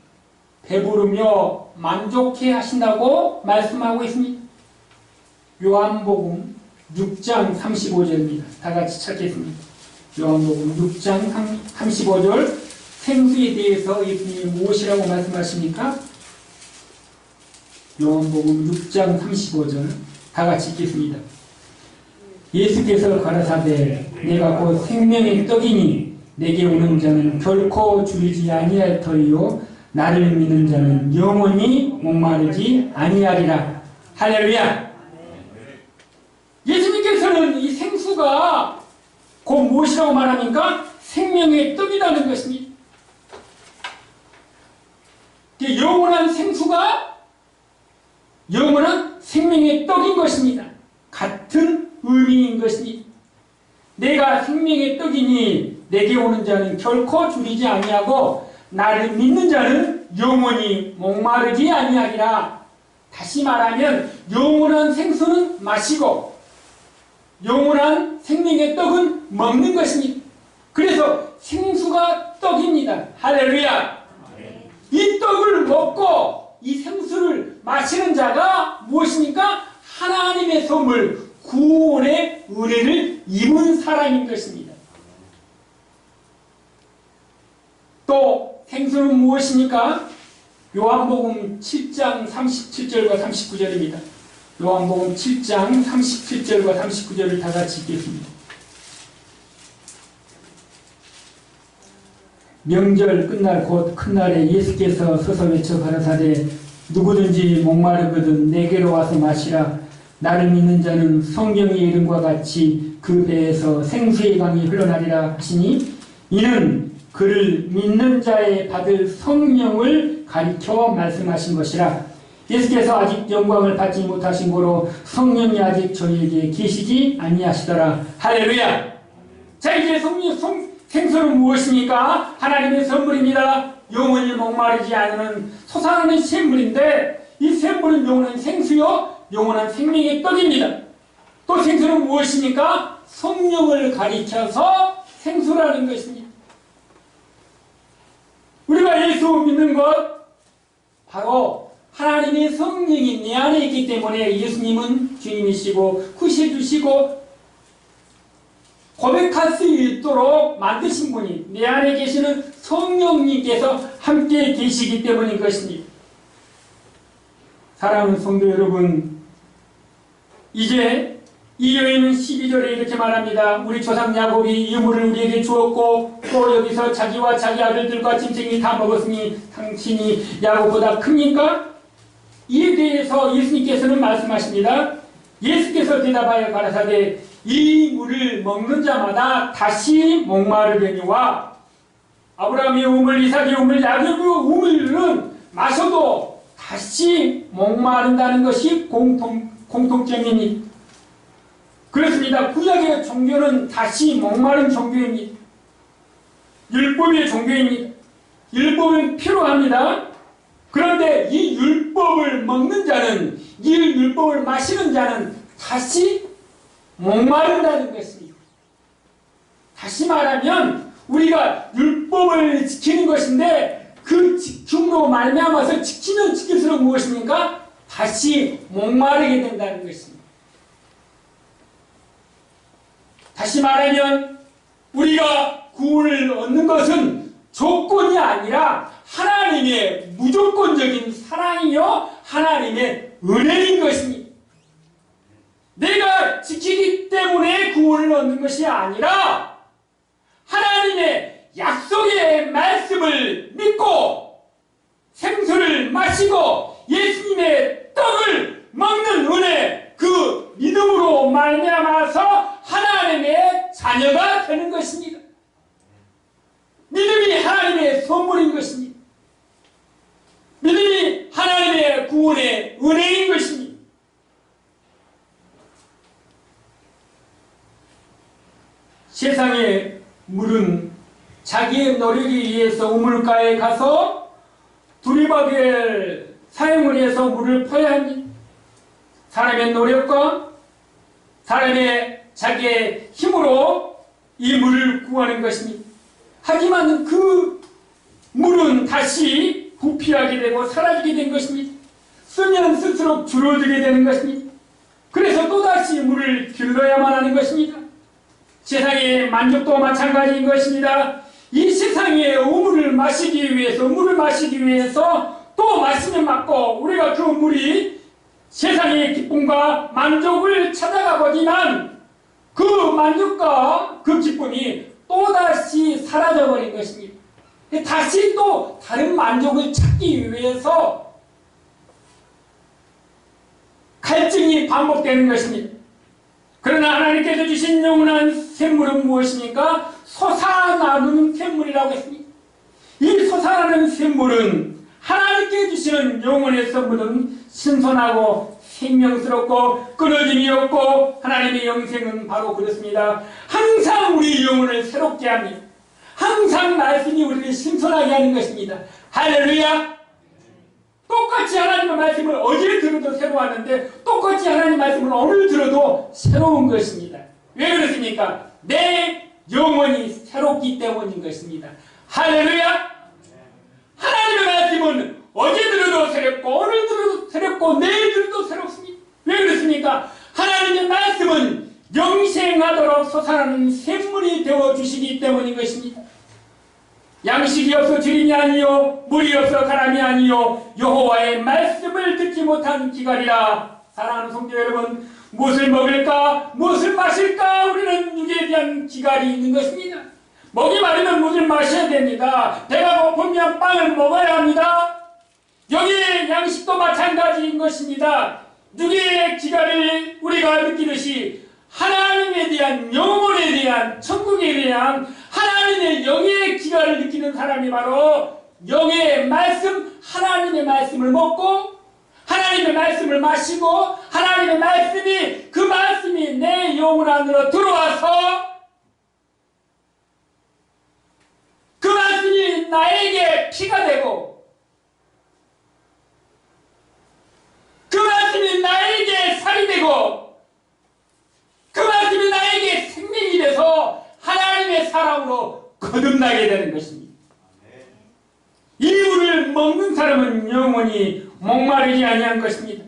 배부르며 만족해 하신다고 말씀하고 있습니다. 요한복음 6장 35절입니다. 다 같이 찾겠습니다. 요한복음 6장 35절 생수에 대해서 예수님이 무엇이라고 말씀하십니까? 요한복음 6장 35절 다 같이 읽겠습니다. 예수께서 가라사대 내가 곧 생명의 떡이니 내게 오는 자는 결코 줄이지 아니할 터이요 나를 믿는 자는 영원히 목마르지 아니하리라. 할렐루야. 예수님께서는 이 생수가 곧 무엇이라고 말합니까? 생명의 떡이라는 것입니다. 영원한 생수가 영원한 생명의 떡인 것입니다. 같은 의미인 것입니다. 내가 생명의 떡이니 내게 오는 자는 결코 줄이지 아니하고 나를 믿는 자는 영원히 목마르지 아니하리라. 다시 말하면 영원한 생수는 마시고 영원한 생명의 떡은 먹는 것입니다. 그래서 생수가 떡입니다. 할렐루야. 이 떡을 먹고 이 생수를 마시는 자가 무엇입니까? 하나님의 선물, 구원의 은혜를 입은 사람인 것입니다. 또 생수는 무엇입니까? 요한복음 7장 37절과 39절입니다. 요한복음 7장 37절과 39절을 다 같이 읽겠습니다. 명절 끝날 곧 큰날에 예수께서 서서 외쳐 가라사대 누구든지 목마르거든 내게로 와서 마시라. 나를 믿는 자는 성경의 이름과 같이 그 배에서 생수의 강이 흘러나리라 하시니 이는 그를 믿는 자의 받을 성령을 가리켜 말씀하신 것이라. 예수께서 아직 영광을 받지 못하신 고로 성령이 아직 저희에게 계시지 아니하시더라. 할렐루야. 자, 이제 생수는 무엇입니까? 하나님의 선물입니다. 영원히 목마르지 않는 솟아나는 샘물인데 이 샘물은 영원한 생수요 영원한 생명의 떡입니다. 또 생수는 무엇입니까? 성령을 가리켜서 생수라는 것입니다. 우리가 예수 믿는 것 바로 하나님의 성령이 내 안에 있기 때문에 예수님은 주님이시고 구세주시고 고백할 수 있도록 만드신 분이 내 안에 계시는 성령님께서 함께 계시기 때문인 것입니다. 사랑하는 성도 여러분, 이제 이 여인은 12절에 이렇게 말합니다. 우리 조상 야곱이 이 물을 우리에게 주었고 또 여기서 자기와 자기 아들들과 짐승이 다 먹었으니 당신이 야곱보다 큽니까? 이에 대해서 예수님께서는 말씀하십니다. 예수께서 대답하여 가라사대 이 물을 먹는 자마다 다시 목마르려니와 아브라함의 우물, 이삭의 우물, 야곱의 우물은 마셔도 다시 목마른다는 것이 공통점입니다. 그렇습니다. 구약의 종교는 다시 목마른 종교입니다. 율법의 종교입니다. 율법은 필요합니다. 그런데 이 율법을 먹는 자는, 이 율법을 마시는 자는 다시 목마른다는 것입니다. 다시 말하면 우리가 율법을 지키는 것인데 그 지킴으로 말미암아서 지키면 지킬수록 무엇입니까? 다시 목마르게 된다는 것입니다. 다시 말하면 우리가 구원을 얻는 것은 조건이 아니라 하나님의 무조건적인 사랑이요 하나님의 은혜인 것입니다. 내가 지키기 때문에 구원을 얻는 것이 아니라 하나님의 약속의 말씀을 믿고 생수를 마시고 예수님의 떡을 먹는 은혜, 그 믿음으로 말미암아서 하나님의 자녀가 되는 것입니다. 믿음이 하나님의 선물인 것입니다. 믿음이 하나님의 구원의 은혜인 것입니다. 세상의 물은 자기의 노력에 의해서 우물가에 가서 두리박을 사용을 해서 물을 퍼야 합니다. 사람의 노력과 사람의 자기의 힘으로 이 물을 구하는 것입니다. 하지만 그 물은 다시 부피하게 되고 사라지게 된 것입니다. 쓰면 쓸수록 줄어들게 되는 것입니다. 그래서 또다시 물을 길러야만 하는 것입니다. 세상의 만족도 마찬가지인 것입니다. 이 세상의 우물을 마시기 위해서, 물을 마시기 위해서 또 마시면 맞고 우리가 그 물이 세상의 기쁨과 만족을 찾아가 보지만 그 만족과 그 기쁨이 또다시 사라져버린 것입니다. 다시 또 다른 만족을 찾기 위해서 갈증이 반복되는 것입니다. 그러나 하나님께서 주신 영원한 샘물은 무엇입니까? 솟아나는 샘물이라고 했습니다. 이 솟아나는 샘물은 하나님께 주시는 영원의 선물은 신선하고 생명스럽고 끊어짐이 없고 하나님의 영생은 바로 그렇습니다. 항상 우리 영혼을 새롭게 합니다. 항상 말씀이 우리를 신선하게 하는 것입니다. 할렐루야! 똑같이 하나님의 말씀을 어제 들어도 새로웠는데 똑같이 하나님의 말씀을 오늘 들어도 새로운 것입니다. 왜 그렇습니까? 내 영혼이 새롭기 때문인 것입니다. 할렐루야! 하나님의 말씀은 어제 들어도 새롭고 오늘 들어도 새롭고 내일 들어도 새롭습니다. 왜 그렇습니까? 하나님의 말씀은 영생하도록 솟아나는 샘물이 되어주시기 때문인 것입니다. 양식이 없어 주림이 아니요 물이 없어 가람이 아니요 여호와의 말씀을 듣지 못한 기갈이라. 사랑하는 성도 여러분, 무엇을 먹을까 무엇을 마실까 우리는 육에 대한 기갈이 있는 것입니다. 목이 마르면 물을 마셔야 됩니다. 배가 고프면 빵을 먹어야 합니다. 여기에 양식도 마찬가지인 것입니다. 육의 기갈을 우리가 느끼듯이 하나님에 대한 영혼에 대한 천국에 대한 하나님의 영의 기갈을 느끼는 사람이 바로 영의 말씀, 하나님의 말씀을 먹고 하나님의 말씀을 마시고 하나님의 말씀이 그 말씀이 내 영혼 안으로 들어와서 그 말씀이 나에게 피가 되고 그 말씀이 나에게 살이 되고 그 말씀이 나에게 생명이 돼서 하나님의 사랑으로 거듭나게 되는 것입니다. 이 물을 먹는 사람은 영원히 목마르지 아니한 것입니다.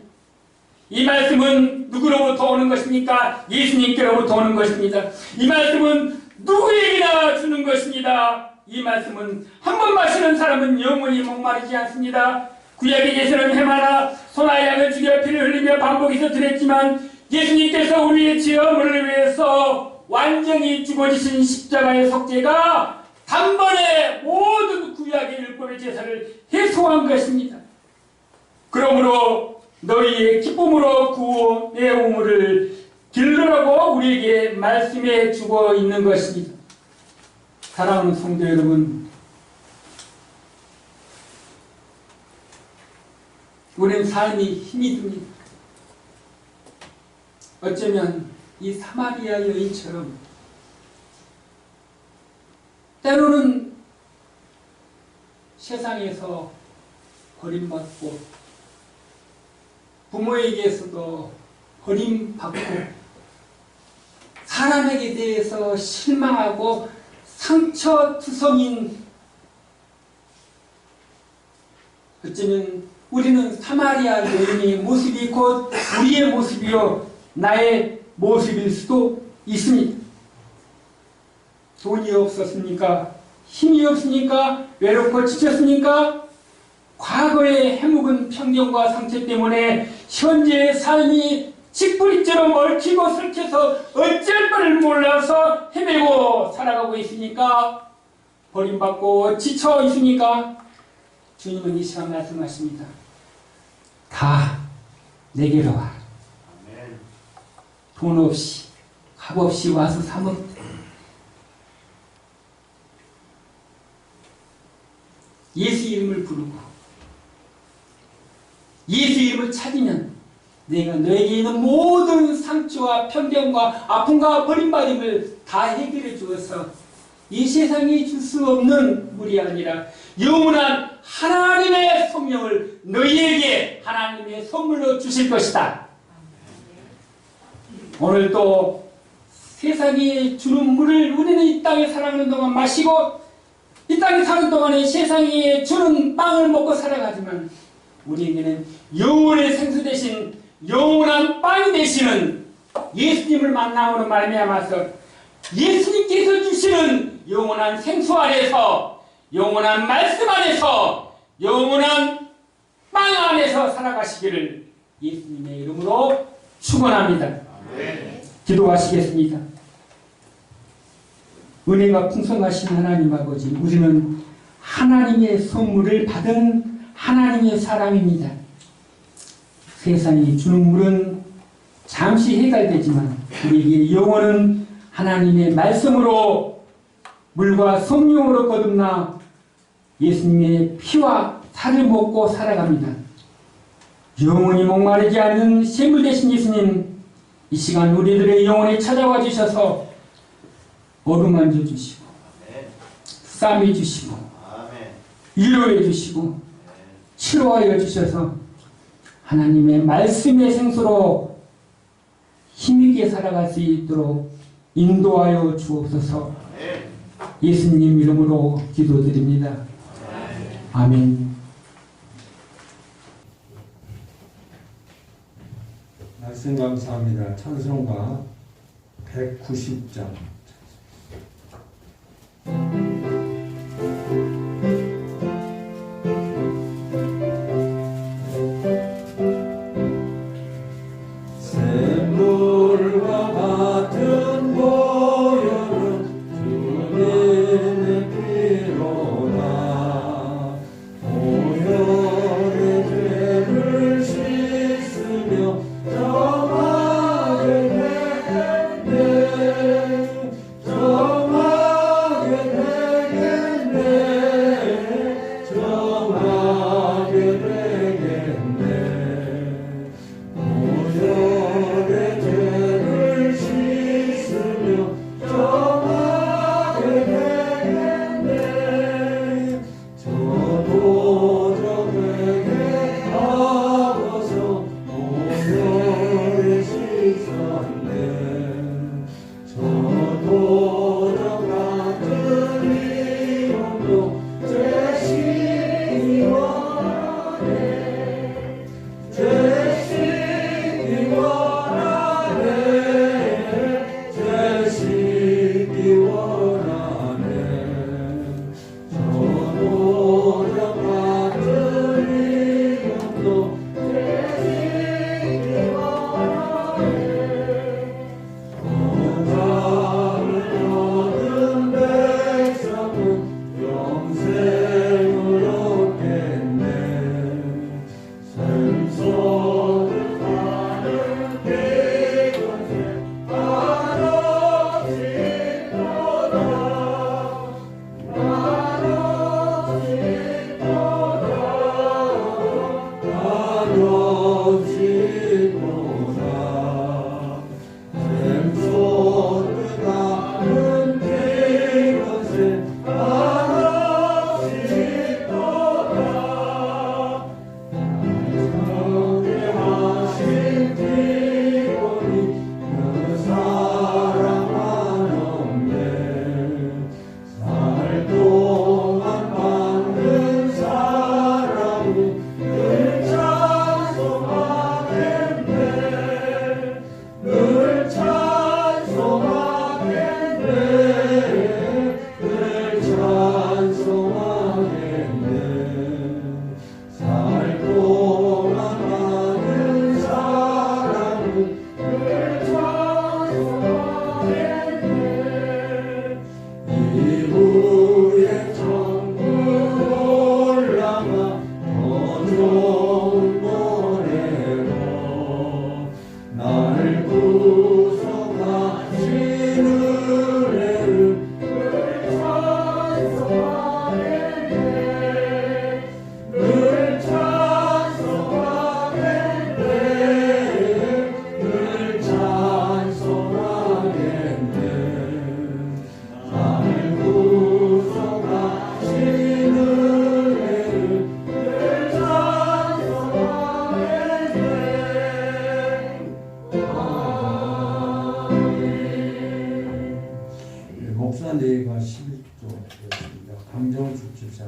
이 말씀은 누구로부터 오는 것입니까? 예수님께로부터 오는 것입니다. 이 말씀은 누구에게나 주는 것입니다. 이 말씀은 한 번 마시는 사람은 영원히 목마르지 않습니다. 구약에 계시는 해마나 소나 양을 죽여 피를 흘리며 반복해서 드렸지만 예수님께서 우리의 죄업을 위해서 완전히 죽어지신 십자가의 속죄가 단번에 모든 구약의 율법의 제사를 해소한 것입니다. 그러므로 너희의 기쁨으로 구워 내 우물을 길르라고 우리에게 말씀해 주고 있는 것입니다. 사랑하는 성도 여러분, 우리는 삶이 힘이 듭니다. 어쩌면 이 사마리아 여인처럼 때로는 세상에서 버림받고 부모에게서도 버림받고 사람에게 대해서 실망하고 상처투성인, 어쩌면 우리는 사마리아 여인의 모습이 곧 우리의 모습이요 나의 모습일 수도 있습니다. 돈이 없었습니까? 힘이 없으니까? 외롭고 지쳤습니까? 과거의 해묵은 편견과 상처 때문에 현재의 삶이 찌뿌리처럼 얽히고 설켜서 어쩔 바를 몰라서 헤매고 살아가고 있으니까? 버림받고 지쳐 있으니까? 주님은 이 시간 말씀하십니다. 다 내게로 와. 돈 없이 값 없이 와서 사 먹되 예수 이름을 부르고 예수 이름을 찾으면 내가 너에게 있는 모든 상처와 편견과 아픔과 버림받음을 다 해결해 주어서 이 세상이 줄 수 없는 물이 아니라 영원한 하나님의 성령을 너희에게 하나님의 선물로 주실 것이다. 오늘도 세상이 주는 물을 우리는 이 땅에 살아가는 동안 마시고 이 땅에 사는 동안에 세상에 주는 빵을 먹고 살아가지만 우리에게는 영혼의 생수 대신 영원한 빵이 되시는 예수님을 만남으로 말미암아서 예수님께서 주시는 영원한 생수 안에서 영원한 말씀 안에서 영원한 빵 안에서 살아가시기를 예수님의 이름으로 축원합니다. 기도하시겠습니다. 은혜가 풍성하신 하나님 아버지, 우리는 하나님의 선물을 받은 하나님의 사람입니다. 세상이 주는 물은 잠시 해결되지만 우리에게 영혼은 하나님의 말씀으로 물과 성령으로 거듭나 예수님의 피와 살을 먹고 살아갑니다. 영원히 목마르지 않는 샘물 되신 예수님, 이 시간 우리들의 영혼에 찾아와 주셔서 어루만져 주시고 싸매 주시고 위로해 주시고 치료하여 주셔서 하나님의 말씀의 생수로 힘있게 살아갈 수 있도록 인도하여 주옵소서. 예수님 이름으로 기도드립니다. 아멘. 말씀 감사합니다. 찬송가 190장. 샘물과 같은 보혈은 주님의 피로다. 보혈의 죄를 씻으며 정하게 되네. 정하게 되네.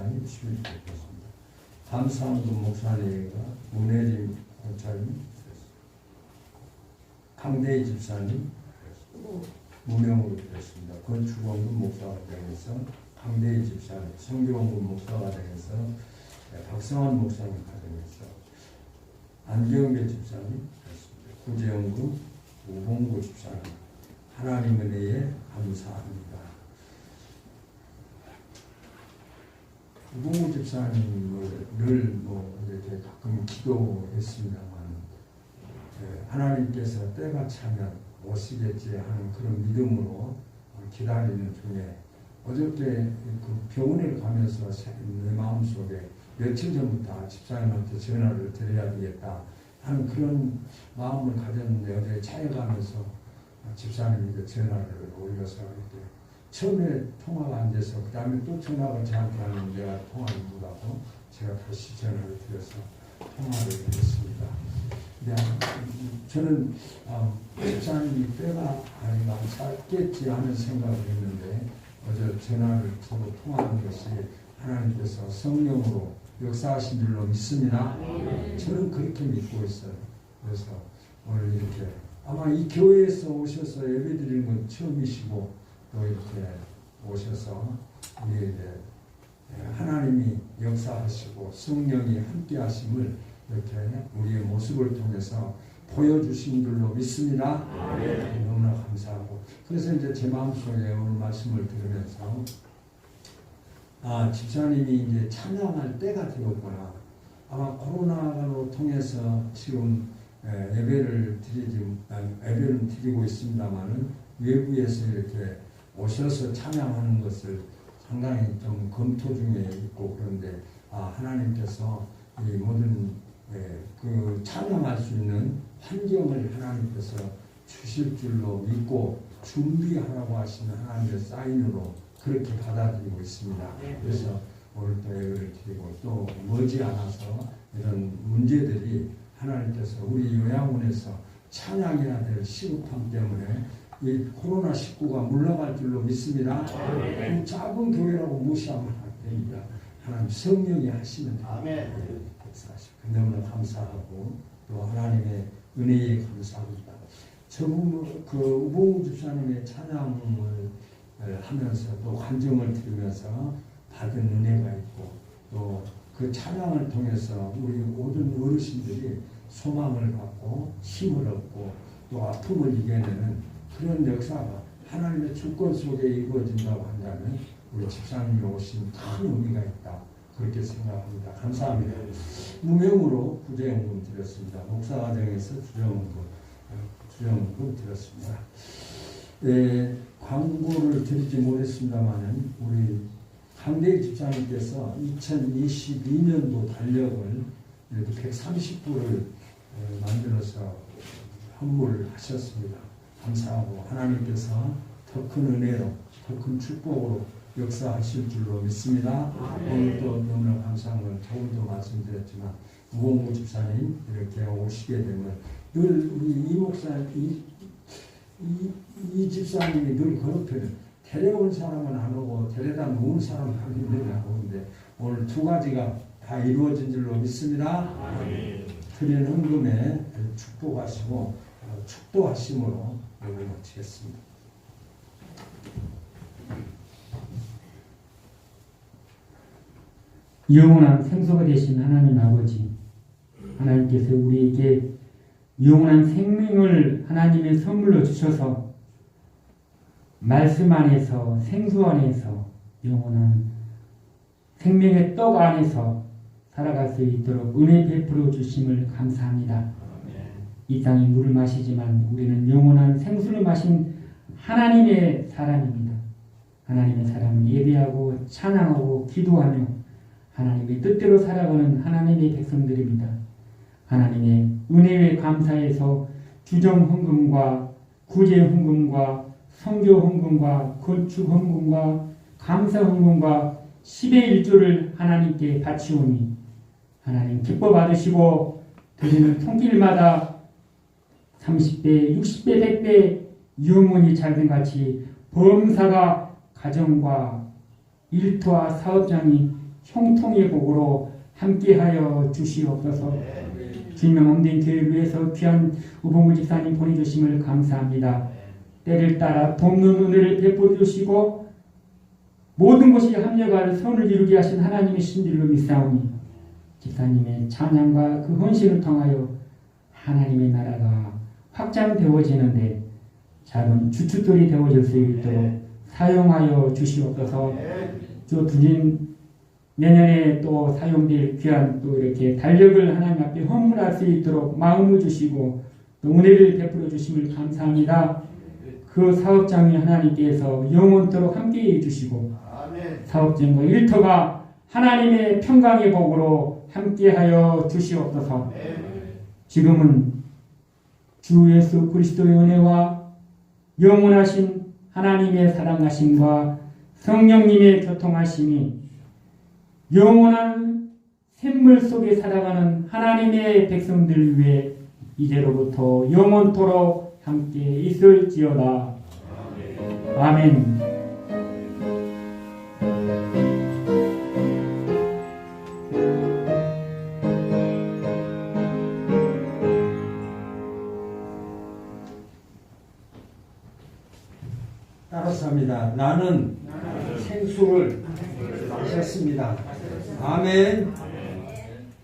집사님 주일 되셨습니다. 감사원금 목사님과 문혜림 권사님, 강대희 집사님 무명으로 드렸습니다. 건축원금 목사가 되어서 강대희 집사님, 성교원금 목사가 되어서 박성환 목사님 가정에서 안경배 집사님 되었습니다. 구제원금 우봉구 집사님, 하나님 은혜에 감사합니다. 우봉구 집사님을 늘 이렇게 가끔 기도했습니다만 하나님께서 때가 차면 오시겠지 하는 그런 믿음으로 기다리는 중에 어저께 그 병원에 가면서 내 마음속에 며칠 전부터 집사님한테 전화를 드려야 되겠다 하는 그런 마음을 가졌는데 어제 차에 가면서 집사님이 전화를 올려서 이렇게 처음에 통화가 안 돼서 그 다음에 또 전화가 저한테 하는데 내가 통화를 못하고 제가 다시 전화를 드려서 통화를 했습니다. 저는 집사님이 때가 아니라 짧겠지 하는 생각을 했는데 어제 전화를 서로 통화한 것이 하나님께서 성령으로 역사하신 줄로 믿습니다. 저는 그렇게 믿고 있어요. 그래서 오늘 이렇게 아마 이 교회에서 오셔서 예배드리는 건 처음이시고 또 이렇게 오셔서 우리 이제 하나님이 역사하시고 성령이 함께 하심을 이렇게 우리의 모습을 통해서 보여주신 줄로 믿습니다. 너무나 감사하고 그래서 이제 제 마음속에 오늘 말씀을 들으면서 집사님이 이제 찬양할 때가 되었구나. 아마 코로나로 통해서 지금 예배를 드리고 있습니다만은 외부에서 이렇게 오셔서 찬양하는 것을 상당히 좀 검토 중에 있고 그런데 하나님께서 이 모든 그 찬양할 수 있는 환경을 하나님께서 주실 줄로 믿고 준비하라고 하시는 하나님의 사인으로 그렇게 받아들이고 있습니다. 그래서 오늘 또 예배를 드리고 또 머지않아서 이런 문제들이 하나님께서 우리 요양원에서 찬양해야 될 시급함 때문에 이 코로나19가 물러갈 줄로 믿습니다. 작은 교회라고 무시하면 안 됩니다. 하나님 성령이 하시면 됩니다. 너무나 감사하고 또 하나님의 은혜에 감사합니다. 저분 그 우봉우 집사님의 찬양을 하면서 또 간증을 들으면서 받은 은혜가 있고 또 그 찬양을 통해서 우리 모든 어르신들이 소망을 갖고 힘을 얻고 또 아픔을 이겨내는 그런 역사가 하나님의 주권 속에 이루어진다고 한다면 우리 집사님이 오신 큰 의미가 있다. 그렇게 생각합니다. 감사합니다. 무명으로 구제연금 드렸습니다. 목사과정에서 주정금 드렸습니다. 광고를 드리지 못했습니다만 우리 강대희 집사님께서 2022년도 달력을 130부를 만들어서 헌물하셨습니다. 감사하고 하나님께서 더 큰 은혜로 더 큰 축복으로 역사하실 줄로 믿습니다. 오늘 또 너무나 감사한 건 조금도 말씀드렸지만 우봉구 집사님 이렇게 오시게 되면 늘 우리 이 목사님 이 집사님이 늘 그렇거든. 데려온 사람은 안 오고 데려다 놓은 사람은 안 오는데 오늘 두 가지가 다 이루어진 줄로 믿습니다. 드리는 헌금에 축복하시고 축도하심으로 예배를 마치겠습니다. 영원한 생수가 되신 하나님 아버지, 하나님께서 우리에게 영원한 생명을 하나님의 선물로 주셔서 말씀 안에서 생수 안에서 영원한 생명의 떡 안에서 살아갈 수 있도록 은혜 베풀어 주심을 감사합니다. 이 땅이 물을 마시지만 우리는 영원한 생수를 마신 하나님의 사람입니다. 하나님의 사람은 예배하고 찬양하고 기도하며 하나님의 뜻대로 살아가는 하나님의 백성들입니다. 하나님의 은혜에 감사해서 주정헌금과 구제헌금과 성교헌금과 건축헌금과 감사헌금과 10의 1조를 하나님께 바치오니 하나님 기뻐 받으시고 드리는 손길마다 30배, 60배, 100배 영원히 잘된같이 범사가 가정과 일터와 사업장이 형통의 복으로 함께하여 주시옵소서. 주님의 몸된 교회를 위해서 귀한 우봉우 집사님 보내주심을 감사합니다. 때를 따라 돕는 은혜를 베풀어 주시고 모든 것이 합력하여 선을 이루게 하신 하나님의 신들로 믿사오니 집사님의 찬양과 그 헌신을 통하여 하나님의 나라가 확장되어지는데 작은 주춧돌이 되어질 수 있도록 사용하여 주시옵소서. 주님 내년에 또 사용될 귀한 또 이렇게 달력을 하나님 앞에 헌물할 수 있도록 마음을 주시고 또 은혜를 베풀어 주심을 감사합니다. 그 사업장이 하나님께서 영원토록 함께해 주시고 사업장과 일터가 하나님의 평강의 복으로 함께하여 주시옵소서. 지금은 주 예수 그리스도의 은혜와 영원하신 하나님의 사랑하심과 성령님의 교통하심이 영원한 샘물 속에 살아가는 하나님의 백성들 위해 이제로부터 영원토록 함께 있을지어다. 아멘. 따라서 합니다. 나는 생수를 마셨습니다. 아멘.